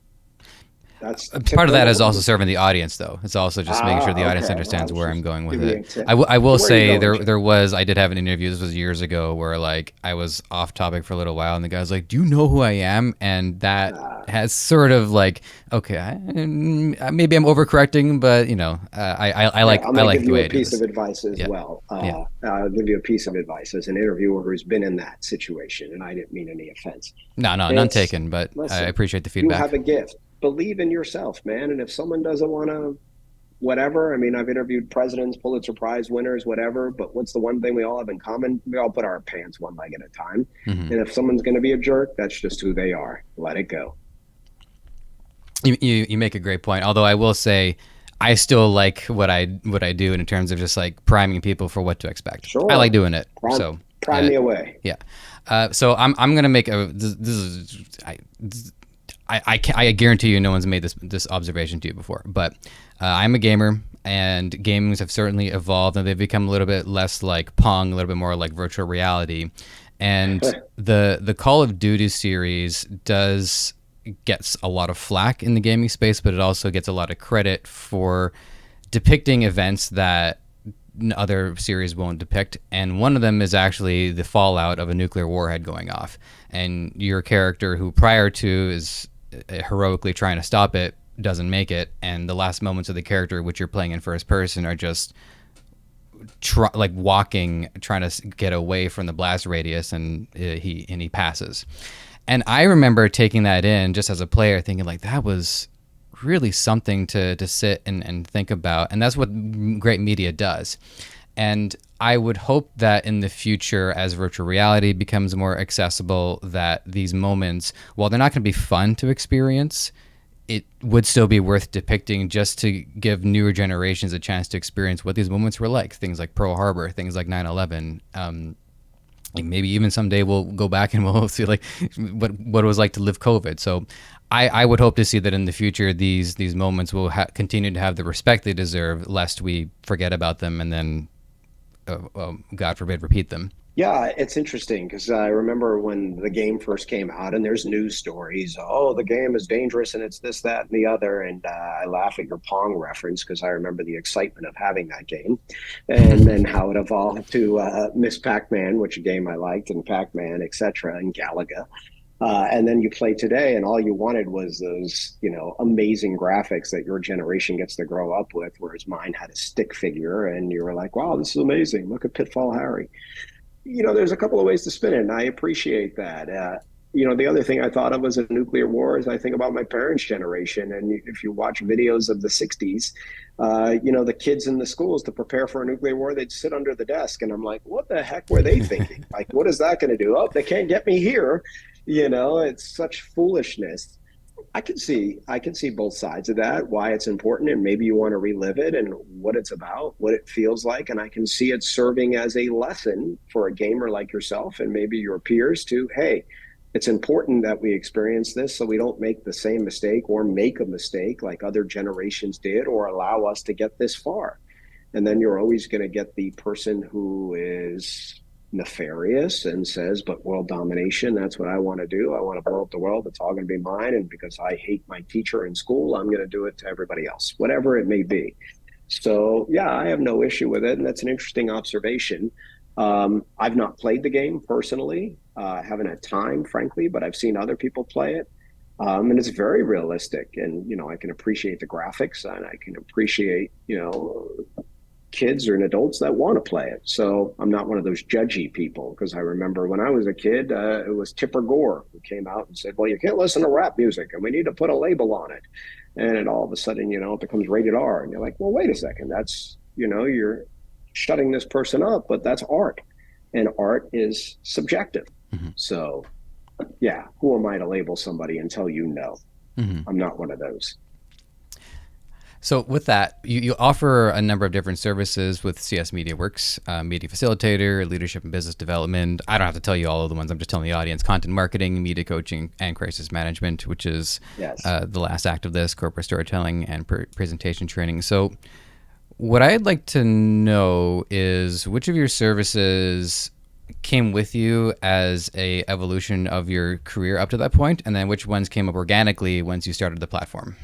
That's the Part tip of that that we'll is also leave. serving the audience, though. It's also just making sure the audience Okay. I understands was where I'm just going with giving you it. a tip. I will So where are you say going, Jim? I did have an interview. This was years ago, where like I was off topic for a little while, and the guy was like, "Do you know who I am?" And that Uh, has sort of like, okay, maybe I'm overcorrecting, but yeah, I'm I going to like give the you way a I do piece of this. advice as Yeah, well. yeah. I'll give you a piece of advice as an interviewer who's been in that situation, and I didn't mean any offense. No, no, none It's taken, but I listen, appreciate the you feedback. have a gift. Believe in yourself, man. And if someone doesn't want to, whatever. I mean, I've interviewed presidents, Pulitzer Prize winners, whatever. But what's the one thing we all have in common? We all put our pants one leg at a time. Hmm. And if someone's going to be a jerk, that's just who they are. Let it go. You make a great point. Although I will say, I still like what I do in terms of just like priming people for what to expect. I like Sure. doing it. Prime, So prime me away. yeah. So I'm gonna make a this is I guarantee you no one's made this observation to you before, but I'm a gamer, and games have certainly evolved, and they've become a little bit less like Pong, a little bit more like virtual reality. And the Call of Duty series does gets a lot of flack in the gaming space, but it also gets a lot of credit for depicting events that other series won't depict. And one of them is actually the fallout of a nuclear warhead going off. And your character, who prior to is heroically trying to stop it, doesn't make it. And the last moments of the character, which you're playing in first person, are just like walking, trying to get away from the blast radius, and he passes. And I remember taking that in just as a player, thinking like that was really something to sit and think about. And that's what great media does. And I would hope that in the future, as virtual reality becomes more accessible, that these moments, while they're not going to be fun to experience, it would still be worth depicting, just to give newer generations a chance to experience what these moments were like. Things like Pearl Harbor, things like 9/11. Maybe even someday we'll go back and we'll see like what it was like to live COVID. So I would hope to see that in the future these moments will continue to have the respect they deserve, lest we forget about them and then, God forbid, repeat them. Yeah, it's interesting because I remember when the game first came out, and there's news stories. Oh, the game is dangerous, and it's this, that, and the other. And I laugh at your Pong reference because I remember the excitement of having that game, and then how it evolved to Miss Pac-Man, which a game I liked, and Pac-Man, etc., and Galaga. And then you play today, and all you wanted was those, amazing graphics that your generation gets to grow up with, whereas mine had a stick figure, and you were like, "Wow, this is amazing! Look at Pitfall Harry." There's a couple of ways to spin it, and I appreciate that. the other thing I thought of was a nuclear war is I think about my parents' generation. And if you watch videos of the 60s, the kids in the schools to prepare for a nuclear war, they'd sit under the desk. And I'm like, what the heck were they thinking? Like, what is that going to do? Oh, they can't get me here. It's such foolishness. I can see both sides of that, why it's important, and maybe you want to relive it and what it's about, what it feels like. And I can see it serving as a lesson for a gamer like yourself and maybe your peers to, hey, it's important that we experience this so we don't make the same mistake or make a mistake like other generations did or allow us to get this far. And then you're always going to get the person who is nefarious and says, but world domination, that's what I want to do. I want to blow up the world. It's all going to be mine. And because I hate my teacher in school, I'm going to do it to everybody else, whatever it may be. So, yeah, I have no issue with it. And that's an interesting observation. I've not played the game personally. I haven't had time, frankly, but I've seen other people play it. And it's very realistic. And, I can appreciate the graphics and I can appreciate, kids or adults that want to play it. So I'm not one of those judgy people because I remember when I was a kid, it was Tipper Gore who came out and said, well, you can't listen to rap music and we need to put a label on it. And it all of a sudden, it becomes rated R. And you're like, well, wait a second. That's, you're shutting this person up, but that's art. And art is subjective. Mm-hmm. So, yeah, who am I to label somebody and tell you no? Mm-hmm. I'm not one of those. So with that, you offer a number of different services with CSmediaworks, media facilitator, leadership and business development. I don't have to tell you all of the ones. I'm just telling the audience: content marketing, media coaching, and crisis management, which is the last act of this, corporate storytelling and presentation training. So what I'd like to know is which of your services came with you as a evolution of your career up to that point, and then which ones came up organically once you started the platform?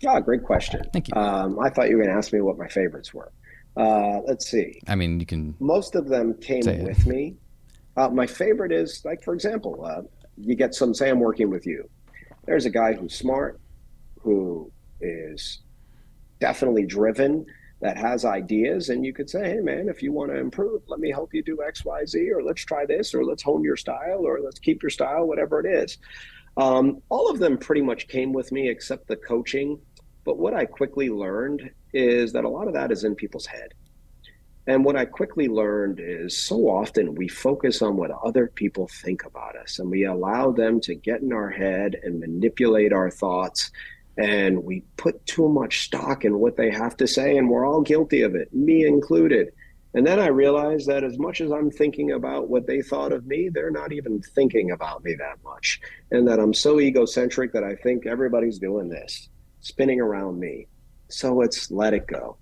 Oh, great question. Thank you. I thought you were going to ask me what my favorites were. Let's see. I mean, you can. Most of them came with me. My favorite is, like, for example, you get some, say I'm working with you. There's a guy who's smart, who is definitely driven, that has ideas. And you could say, hey, man, if you want to improve, let me help you do X, Y, Z, or let's try this, or let's hone your style, or let's keep your style, whatever it is. All of them pretty much came with me except the coaching. But what I quickly learned is that a lot of that is in people's head. And what I quickly learned is so often we focus on what other people think about us and we allow them to get in our head and manipulate our thoughts. And we put too much stock in what they have to say. And we're all guilty of it, me included. And then I realized that as much as I'm thinking about what they thought of me, they're not even thinking about me that much. And that I'm so egocentric that I think everybody's doing this, spinning around me. So it's let it go.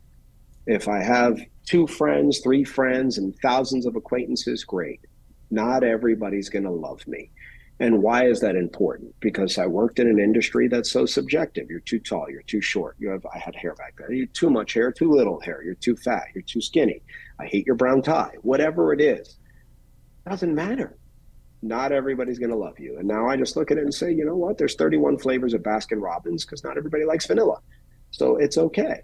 If I have 2 friends, 3 friends, and thousands of acquaintances, great. Not everybody's going to love me. And why is that important? Because I worked in an industry that's so subjective. You're too tall, you're too short. I had hair back then. You're too much hair, too little hair. You're too fat, you're too skinny. I hate your brown tie. Whatever it is, doesn't matter. Not everybody's going to love you. And now I just look at it and say, you know what? There's 31 flavors of Baskin Robbins because not everybody likes vanilla. So it's okay.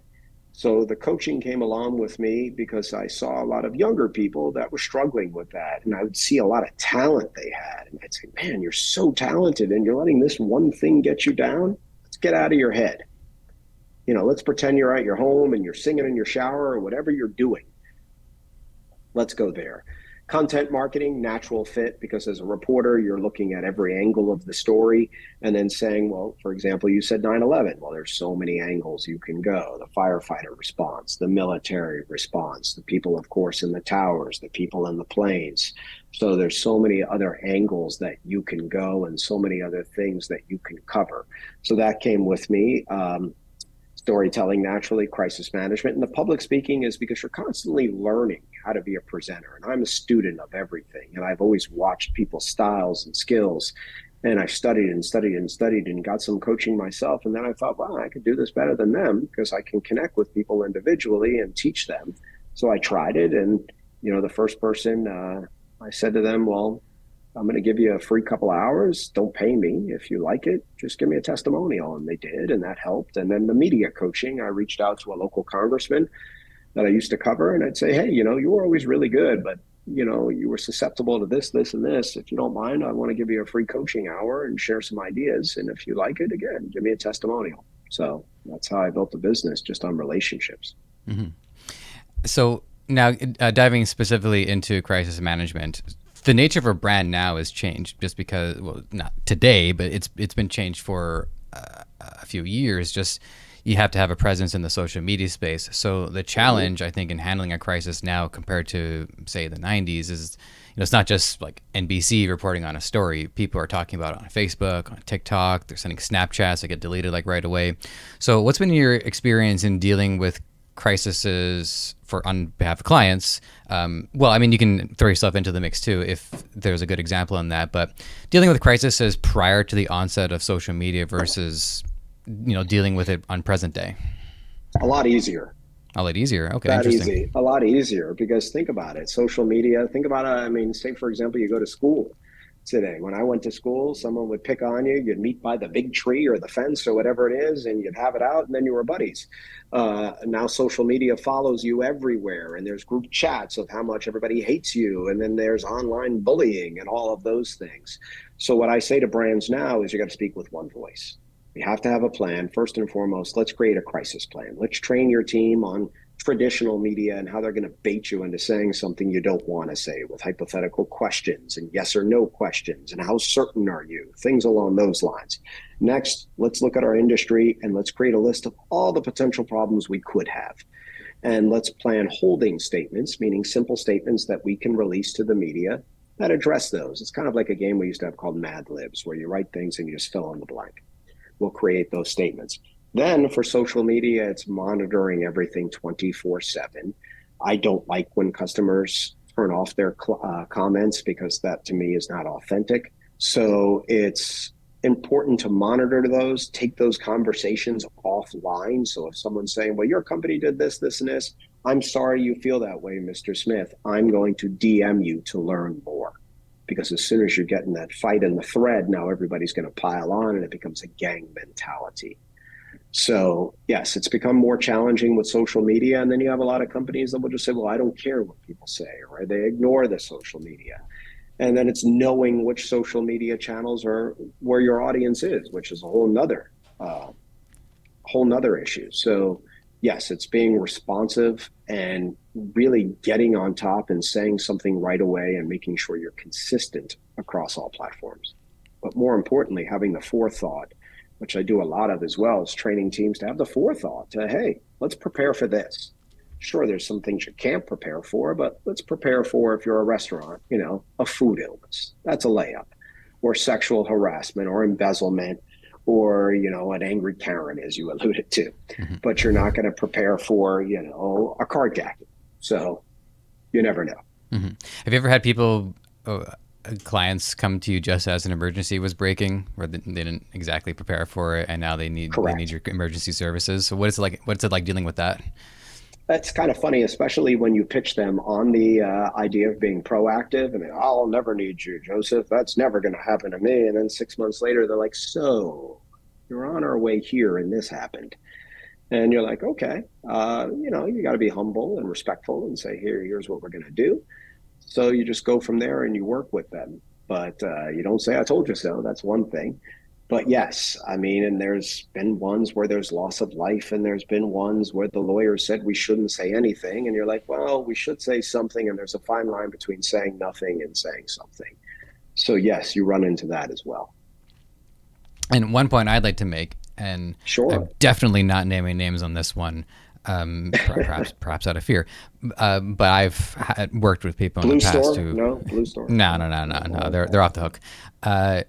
So the coaching came along with me because I saw a lot of younger people that were struggling with that. And I would see a lot of talent they had. And I'd say, man, you're so talented and you're letting this one thing get you down. Let's get out of your head. Let's pretend you're at your home and you're singing in your shower or whatever you're doing. Let's go there. Content marketing, natural fit, because as a reporter, you're looking at every angle of the story and then saying, well, for example, you said 9/11. Well, there's so many angles you can go. The firefighter response, the military response, the people, of course, in the towers, the people in the planes. So there's so many other angles that you can go and so many other things that you can cover. So that came with me. Storytelling, naturally, crisis management. And the public speaking is because you're constantly learning how to be a presenter. And I'm a student of everything. And I've always watched people's styles and skills. And I studied and studied and studied and got some coaching myself. And then I thought, well, I could do this better than them because I can connect with people individually and teach them. So I tried it. And, the first person, I said to them, well, I'm going to give you a free couple of hours. Don't pay me. If you like it, just give me a testimonial. And they did, and that helped. And then the media coaching, I reached out to a local congressman that I used to cover, and I'd say, hey, you were always really good, but you were susceptible to this, this, and this. If you don't mind, I want to give you a free coaching hour and share some ideas. And if you like it, again, give me a testimonial. So that's how I built the business, just on relationships. Mm-hmm. So now diving specifically into crisis management, the nature of a brand now has changed just because, well, not today, but it's been changed for a few years. Just you have to have a presence in the social media space. So the challenge, I think, in handling a crisis now compared to, say, the 90s is, it's not just like NBC reporting on a story. People are talking about it on Facebook, on TikTok. They're sending Snapchats that get deleted like right away. So what's been your experience in dealing with crises on behalf of clients? Well, I mean, you can throw yourself into the mix too if there's a good example on that, but dealing with crises prior to the onset of social media versus, dealing with it on present day. A lot easier. A lot easier. Okay, That interesting. easy. A lot easier, because think about it. Social media, think about it. I mean, say, for example, you go to school today. When I went to school, someone would pick on you. You'd meet by the big tree or the fence or whatever it is, and you'd have it out, and then you were buddies. Now social media follows you everywhere, and there's group chats of how much everybody hates you, and then there's online bullying and all of those things. So what I say to brands now is you got to speak with one voice. You have to have a plan. First and foremost, let's create a crisis plan. Let's train your team on traditional media and how they're going to bait you into saying something you don't want to say, with hypothetical questions and yes or no questions, and how certain are you, things along those lines. Next, let's look at our industry and let's create a list of all the potential problems we could have. And let's plan holding statements, meaning simple statements that we can release to the media that address those. It's kind of like a game we used to have called Mad Libs, where you write things and you just fill in the blank. We'll create those statements. Then for social media, it's monitoring everything 24/7. I don't like when customers turn off their comments, because that to me is not authentic. So it's important to monitor those, take those conversations offline. So if someone's saying, well, your company did this, this, and this, I'm sorry you feel that way, Mr. Smith. I'm going to DM you to learn more. Because as soon as you get in that fight in the thread, now everybody's going to pile on and it becomes a gang mentality. So yes, it's become more challenging with social media. And then you have a lot of companies that will just say, well, I don't care what people say, or they ignore the social media. And then it's knowing which social media channels are where your audience is, which is a whole nother issue. So yes, it's being responsive and really getting on top and saying something right away and making sure you're consistent across all platforms. But more importantly, having the forethought, which I do a lot of as well, is training teams to have the forethought to, hey, let's prepare for this. Sure, there's some things you can't prepare for, but let's prepare for, if you're a restaurant, a food illness. That's a layup. Or sexual harassment or embezzlement, or, an angry Karen, as you alluded to. Mm-hmm. But you're not going to prepare for, a carjacking. So you never know. Mm-hmm. Have you ever had people, clients come to you just as an emergency was breaking, where they didn't exactly prepare for it, and now they need your emergency services? So what's it like dealing with that? That's kind of funny, especially when you pitch them on the idea of being proactive, and I'll never need you, Joseph. That's never going to happen to me. And then 6 months later, they're like, so you're on our way here and this happened. And you're like, okay, you got to be humble and respectful and say, here's what we're going to do. So you just go from there and you work with them. But you don't say, I told you so. That's one thing. But yes, I mean, and there's been ones where there's loss of life, and there's been ones where the lawyer said we shouldn't say anything. And you're like, well, we should say something. And there's a fine line between saying nothing and saying something. So yes, you run into that as well. And one point I'd like to make, and sure, I'm definitely not naming names on this one, perhaps out of fear, but I've worked with people in the past who Blue Store. No, they're off the hook. But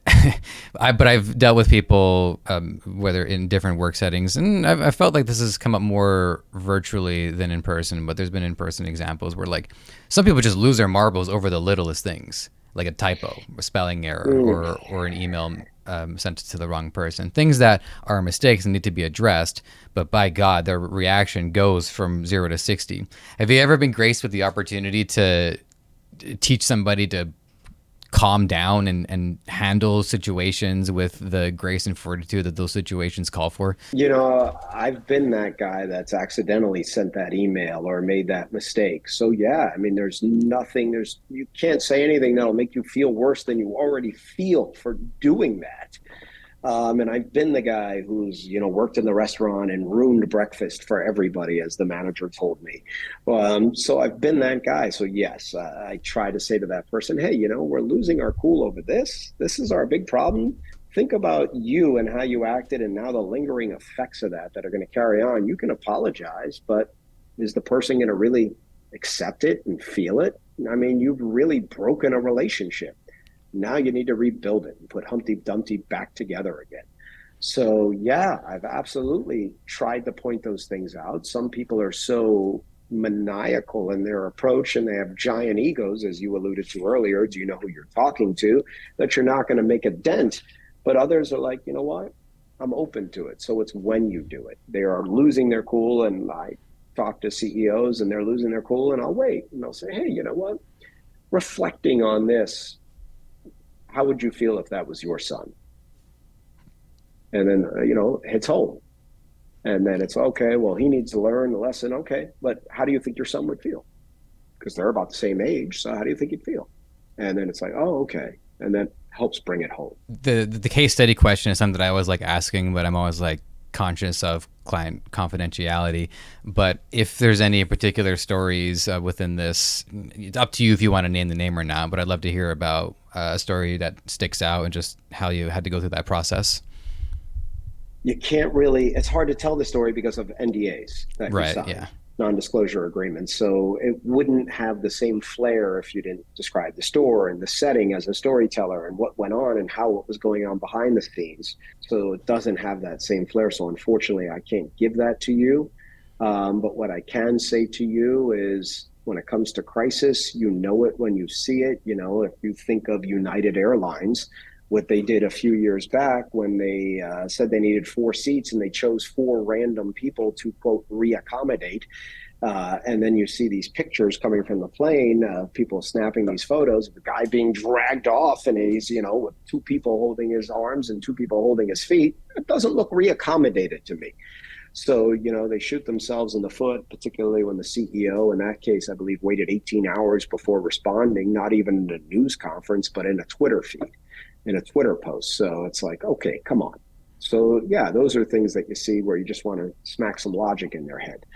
I've dealt with people, whether in different work settings, and I felt like this has come up more virtually than in person. But there's been in-person examples where, like, some people just lose their marbles over the littlest things, like a typo, a spelling error, or an email sent to the wrong person. Things that are mistakes and need to be addressed, but by God, their reaction goes from 0 to 60. Have you ever been graced with the opportunity to teach somebody to calm down and handle situations with the grace and fortitude that those situations call for? I've been that guy that's accidentally sent that email or made that mistake. So yeah, I mean, you can't say anything that'll make you feel worse than you already feel for doing that. And I've been the guy who's, worked in the restaurant and ruined breakfast for everybody, as the manager told me. So I've been that guy. So yes, I try to say to that person, hey, we're losing our cool over this. This is our big problem. Think about you and how you acted and now the lingering effects of that are going to carry on. You can apologize, but is the person going to really accept it and feel it? I mean, you've really broken a relationship. Now you need to rebuild it and put Humpty Dumpty back together again. So yeah, I've absolutely tried to point those things out. Some people are so maniacal in their approach and they have giant egos, as you alluded to earlier. Do you know who you're talking to? That you're not going to make a dent. But others are like, you know what? I'm open to it. So it's when you do it. They are losing their cool, and I talk to CEOs and they're losing their cool, and I'll wait. And they'll say, hey, you know what? Reflecting on this, how would you feel if that was your son? And then, hits home. And then it's okay, well, he needs to learn the lesson. Okay, but how do you think your son would feel? Because they're about the same age. So how do you think he'd feel? And then it's like, oh, okay. And that helps bring it home. The case study question is something that I always like asking, but I'm always like conscious of client confidentiality. But if there's any particular stories within this, it's up to you if you want to name the name or not, but I'd love to hear about a story that sticks out and just how you had to go through that process. You can't really, it's hard to tell the story because of NDAs that you sign. Yeah. Non-disclosure agreements. So it wouldn't have the same flair if you didn't describe the store and the setting as a storyteller and what went on and how it was going on behind the scenes. So it doesn't have that same flair. So unfortunately, I can't give that to you. But what I can say to you is when it comes to crisis, you know it when you see it. If you think of United Airlines, what they did a few years back when they said they needed 4 seats and they chose 4 random people to, quote, reaccommodate. And then you see these pictures coming from the plane, people snapping these photos of the guy being dragged off and he's, with 2 people holding his arms and 2 people holding his feet. It doesn't look reaccommodated to me. So, they shoot themselves in the foot, particularly when the CEO, in that case, I believe, waited 18 hours before responding, not even in a news conference, but in a Twitter feed. In a Twitter post. So it's like, okay, come on. So yeah, those are things that you see where you just want to smack some logic in their head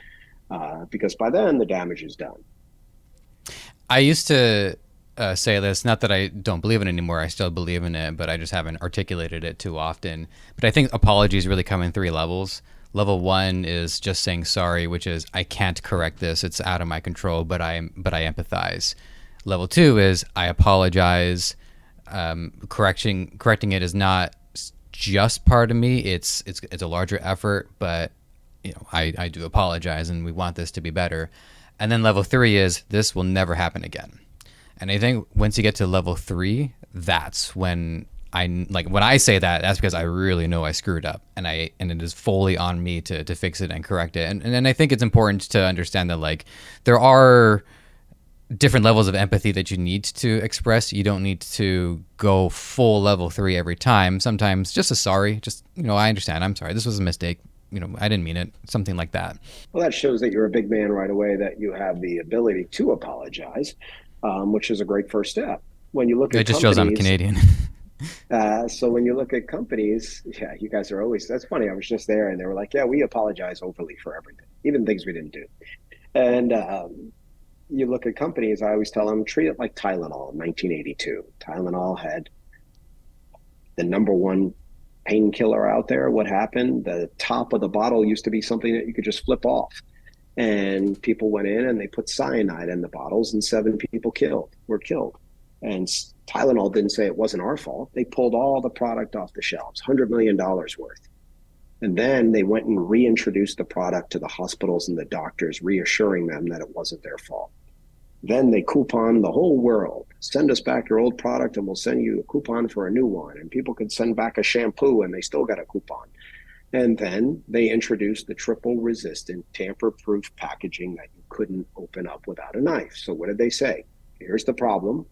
because by then the damage is done. I used to say this, not that I don't believe in it anymore. I still believe in it, but I just haven't articulated it too often. But I think apologies really come in 3 levels. Level 1 is just saying sorry, which is I can't correct this. It's out of my control, but I empathize. Level 2 is I apologize. Correcting it is not just part of me. It's a larger effort, but I do apologize, and we want this to be better. And then level 3 is this will never happen again. And I think once you get to level 3, that's when when I say that, that's because I really know I screwed up, and it is fully on me to fix it and correct it. And then I think it's important to understand that there are different levels of empathy that you need to express. You don't need to go full level 3 every time. Sometimes just a sorry, I understand. I'm sorry. This was a mistake. I didn't mean it. Something like that. Well, that shows that you're a big man right away, that you have the ability to apologize, which is a great first step. When you look at it just shows I'm Canadian. So when you look at companies, yeah, you guys are always, that's funny. I was just there and they were like, yeah, we apologize overly for everything, even things we didn't do. And, you look at companies, I always tell them, treat it like Tylenol in 1982. Tylenol had the #1 painkiller out there. What happened? The top of the bottle used to be something that you could just flip off. And people went in and they put cyanide in the bottles and 7 people were killed. And Tylenol didn't say it wasn't our fault. They pulled all the product off the shelves, $100 million worth. And then they went and reintroduced the product to the hospitals and the doctors, reassuring them that it wasn't their fault. Then they coupon the whole world. Send us back your old product and we'll send you a coupon for a new one. And people could send back a shampoo and they still got a coupon. And then they introduced the triple resistant, tamper-proof packaging that you couldn't open up without a knife. So what did they say? Here's the problem.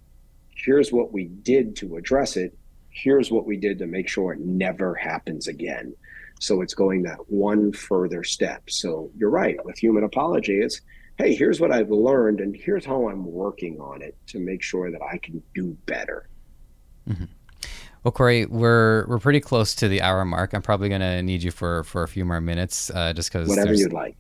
Here's what we did to address it. Here's what we did to make sure it never happens again. So it's going that one further step. So you're right. With human apology, it's, hey, here's what I've learned, and here's how I'm working on it to make sure that I can do better. Mm-hmm. Well, Corey, we're pretty close to the hour mark. I'm probably going to need you for a few more minutes, just because Whatever there's you'd like.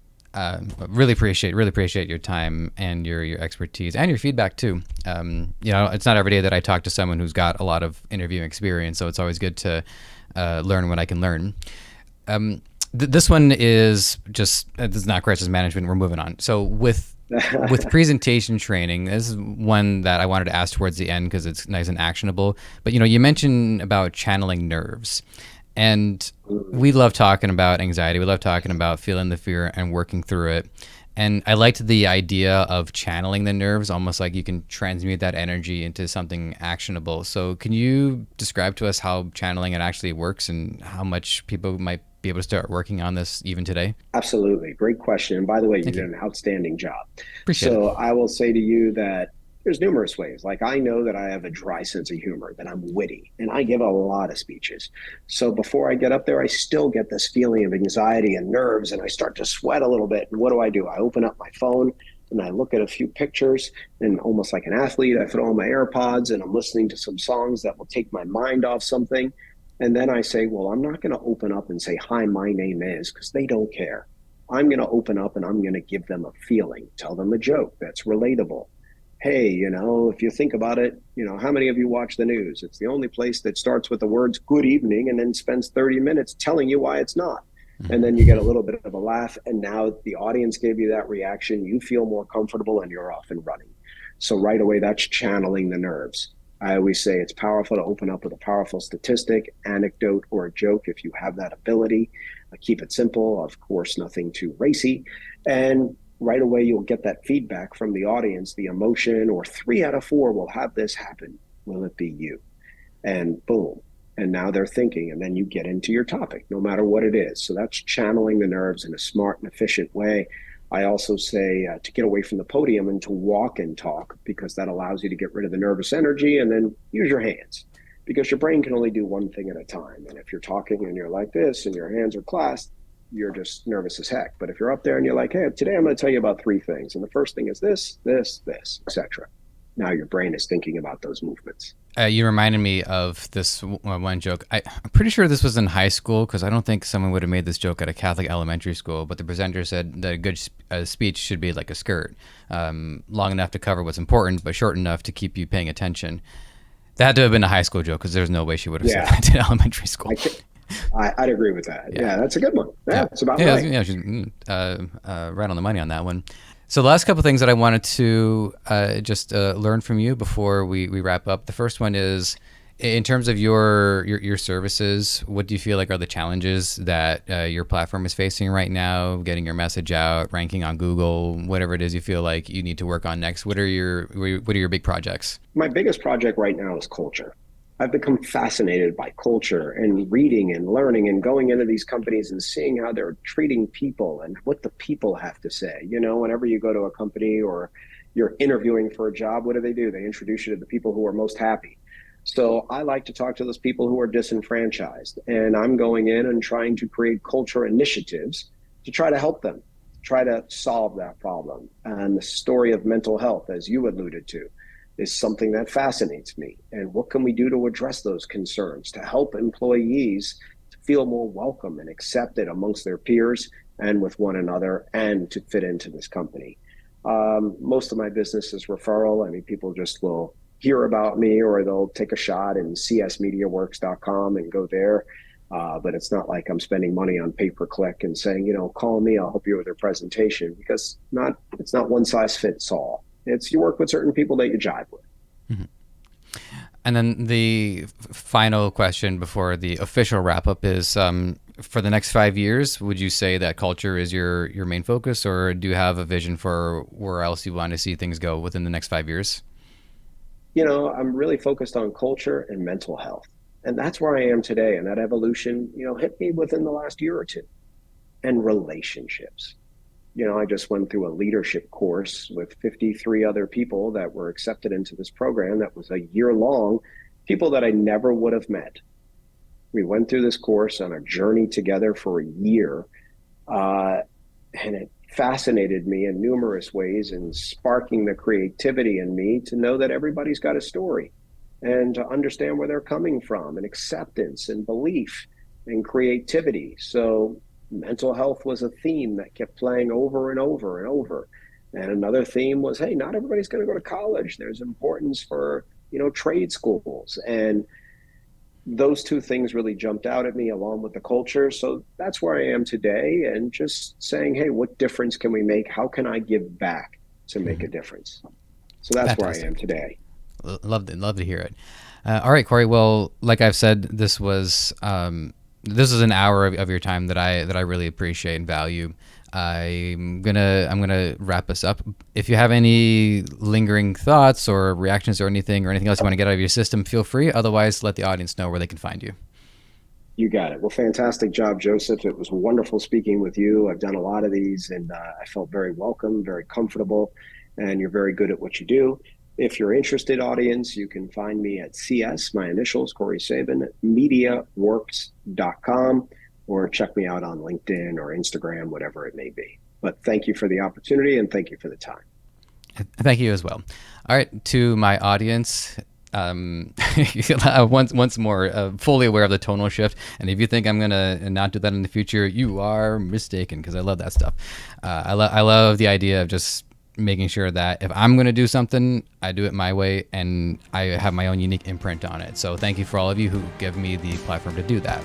really appreciate your time and your expertise and your feedback too. It's not every day that I talk to someone who's got a lot of interviewing experience, so it's always good to learn what I can learn. This one is just this is not crisis management. We're moving on. So with presentation training, this is one that I wanted to ask towards the end because it's nice and actionable. But you mentioned about channeling nerves, and we love talking about anxiety. We love talking about feeling the fear and working through it. And I liked the idea of channeling the nerves, almost like you can transmute that energy into something actionable. So can you describe to us how channeling it actually works and how much people might be able to start working on this even today? Absolutely. Great question. And by the way, you Thank did you. an outstanding job. Appreciate it. So I will say to you that there's numerous ways. Like I know that I have a dry sense of humor, that I'm witty, and I give a lot of speeches. So before I get up there, I still get this feeling of anxiety and nerves, and I start to sweat a little bit. And what do? I open up my phone and I look at a few pictures, and almost like an athlete, I put on my AirPods and I'm listening to some songs that will take my mind off something. And then I say, well, I'm not going to open up and say, hi, my name is, because they don't care. I'm going to open up and I'm going to give them a feeling, tell them a joke that's relatable. Hey, if you think about it, how many of you watch the news? It's the only place that starts with the words good evening and then spends 30 minutes telling you why it's not. And then you get a little bit of a laugh. And now the audience gave you that reaction. You feel more comfortable and you're off and running. So right away, that's channeling the nerves. I always say it's powerful to open up with a powerful statistic, anecdote, or a joke if you have that ability. Keep it simple, of course, nothing too racy. And right away, you'll get that feedback from the audience, the emotion, or 3 out of 4 will have this happen. Will it be you? And boom. And now they're thinking, and then you get into your topic, no matter what it is. So that's channeling the nerves in a smart and efficient way. I also say to get away from the podium and to walk and talk, because that allows you to get rid of the nervous energy, and then use your hands, because your brain can only do one thing at a time. And if you're talking and you're like this and your hands are clasped, you're just nervous as heck. But if you're up there and you're like, hey, today I'm going to tell you about 3 things. And the first thing is this, etc. Now your brain is thinking about those movements. You reminded me of this one joke. I'm pretty sure this was in high school because I don't think someone would have made this joke at a Catholic elementary school. But the presenter said that a good speech should be like a skirt, long enough to cover what's important, but short enough to keep you paying attention. That had to have been a high school joke because there's no way she would have said that in elementary school. I'd agree with that. Yeah, that's a good one. Yeah, it's about right. right. She's right on the money on that one. So the last couple of things that I wanted to just learn from you before we wrap up. The first one is, in terms of your services, what do you feel like are the challenges that your platform is facing right now? Getting your message out, ranking on Google, whatever it is you feel like you need to work on next. What are your big projects? My biggest project right now is culture. I've become fascinated by culture and reading and learning and going into these companies and seeing how they're treating people and what the people have to say. Whenever you go to a company or you're interviewing for a job, what do? They introduce you to the people who are most happy. So I like to talk to those people who are disenfranchised. And I'm going in and trying to create culture initiatives to try to help them, try to solve that problem. And the story of mental health, as you alluded to, is something that fascinates me. And what can we do to address those concerns, to help employees to feel more welcome and accepted amongst their peers and with one another, and to fit into this company? Most of my business is referral. I mean, people just will hear about me, or they'll take a shot in CSmediaworks.com and go there. But it's not like I'm spending money on pay-per-click and saying, call me, I'll help you with your presentation, because it's not one size fits all. It's you work with certain people that you jive with. Mm-hmm. And then the final question before the official wrap up is, for the next 5 years, would you say that culture is your main focus, or do you have a vision for where else you want to see things go within the next 5 years? I'm really focused on culture and mental health. And that's where I am today. And that evolution, hit me within the last year or two. And relationships. I just went through a leadership course with 53 other people that were accepted into this program that was a year long, people that I never would have met. We went through this course on a journey together for a year, and it fascinated me in numerous ways and sparking the creativity in me to know that everybody's got a story and to understand where they're coming from and acceptance and belief and creativity. So mental health was a theme that kept playing over and over and over. And another theme was, hey, not everybody's going to go to college. There's importance for, trade schools. And those two things really jumped out at me along with the culture. So that's where I am today, and just saying, hey, what difference can we make? How can I give back to make a difference? So that's where I am today. Love to hear it. All right, Corey. Well, like I've said, this was an hour of your time that I really appreciate and value. I'm gonna wrap us up. If you have any lingering thoughts or reactions or anything else you want to get out of your system, feel free. Otherwise, let the audience know where they can find you. You got it. Well, fantastic job, Joseph. It was wonderful speaking with you. I've done a lot of these, and I felt very welcome, very comfortable, and you're very good at what you do. If you're interested, audience, you can find me at CS, my initials, Corey Saban, MediaWorks.com, or check me out on LinkedIn or Instagram, whatever it may be. But thank you for the opportunity, and thank you for the time. Thank you as well. All right, to my audience, once more, fully aware of the tonal shift. And if you think I'm going to not do that in the future, you are mistaken, because I love that stuff. I love the idea of just making sure that if I'm going to do something, I do it my way, and I have my own unique imprint on it. So thank you for all of you who give me the platform to do that.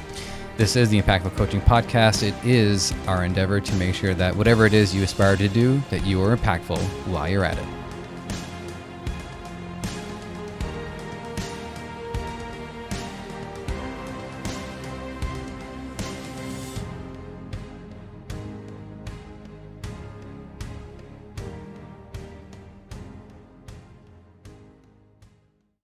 This is the Impactful Coaching Podcast. It is our endeavor to make sure that whatever it is you aspire to do, that you are impactful while you're at it.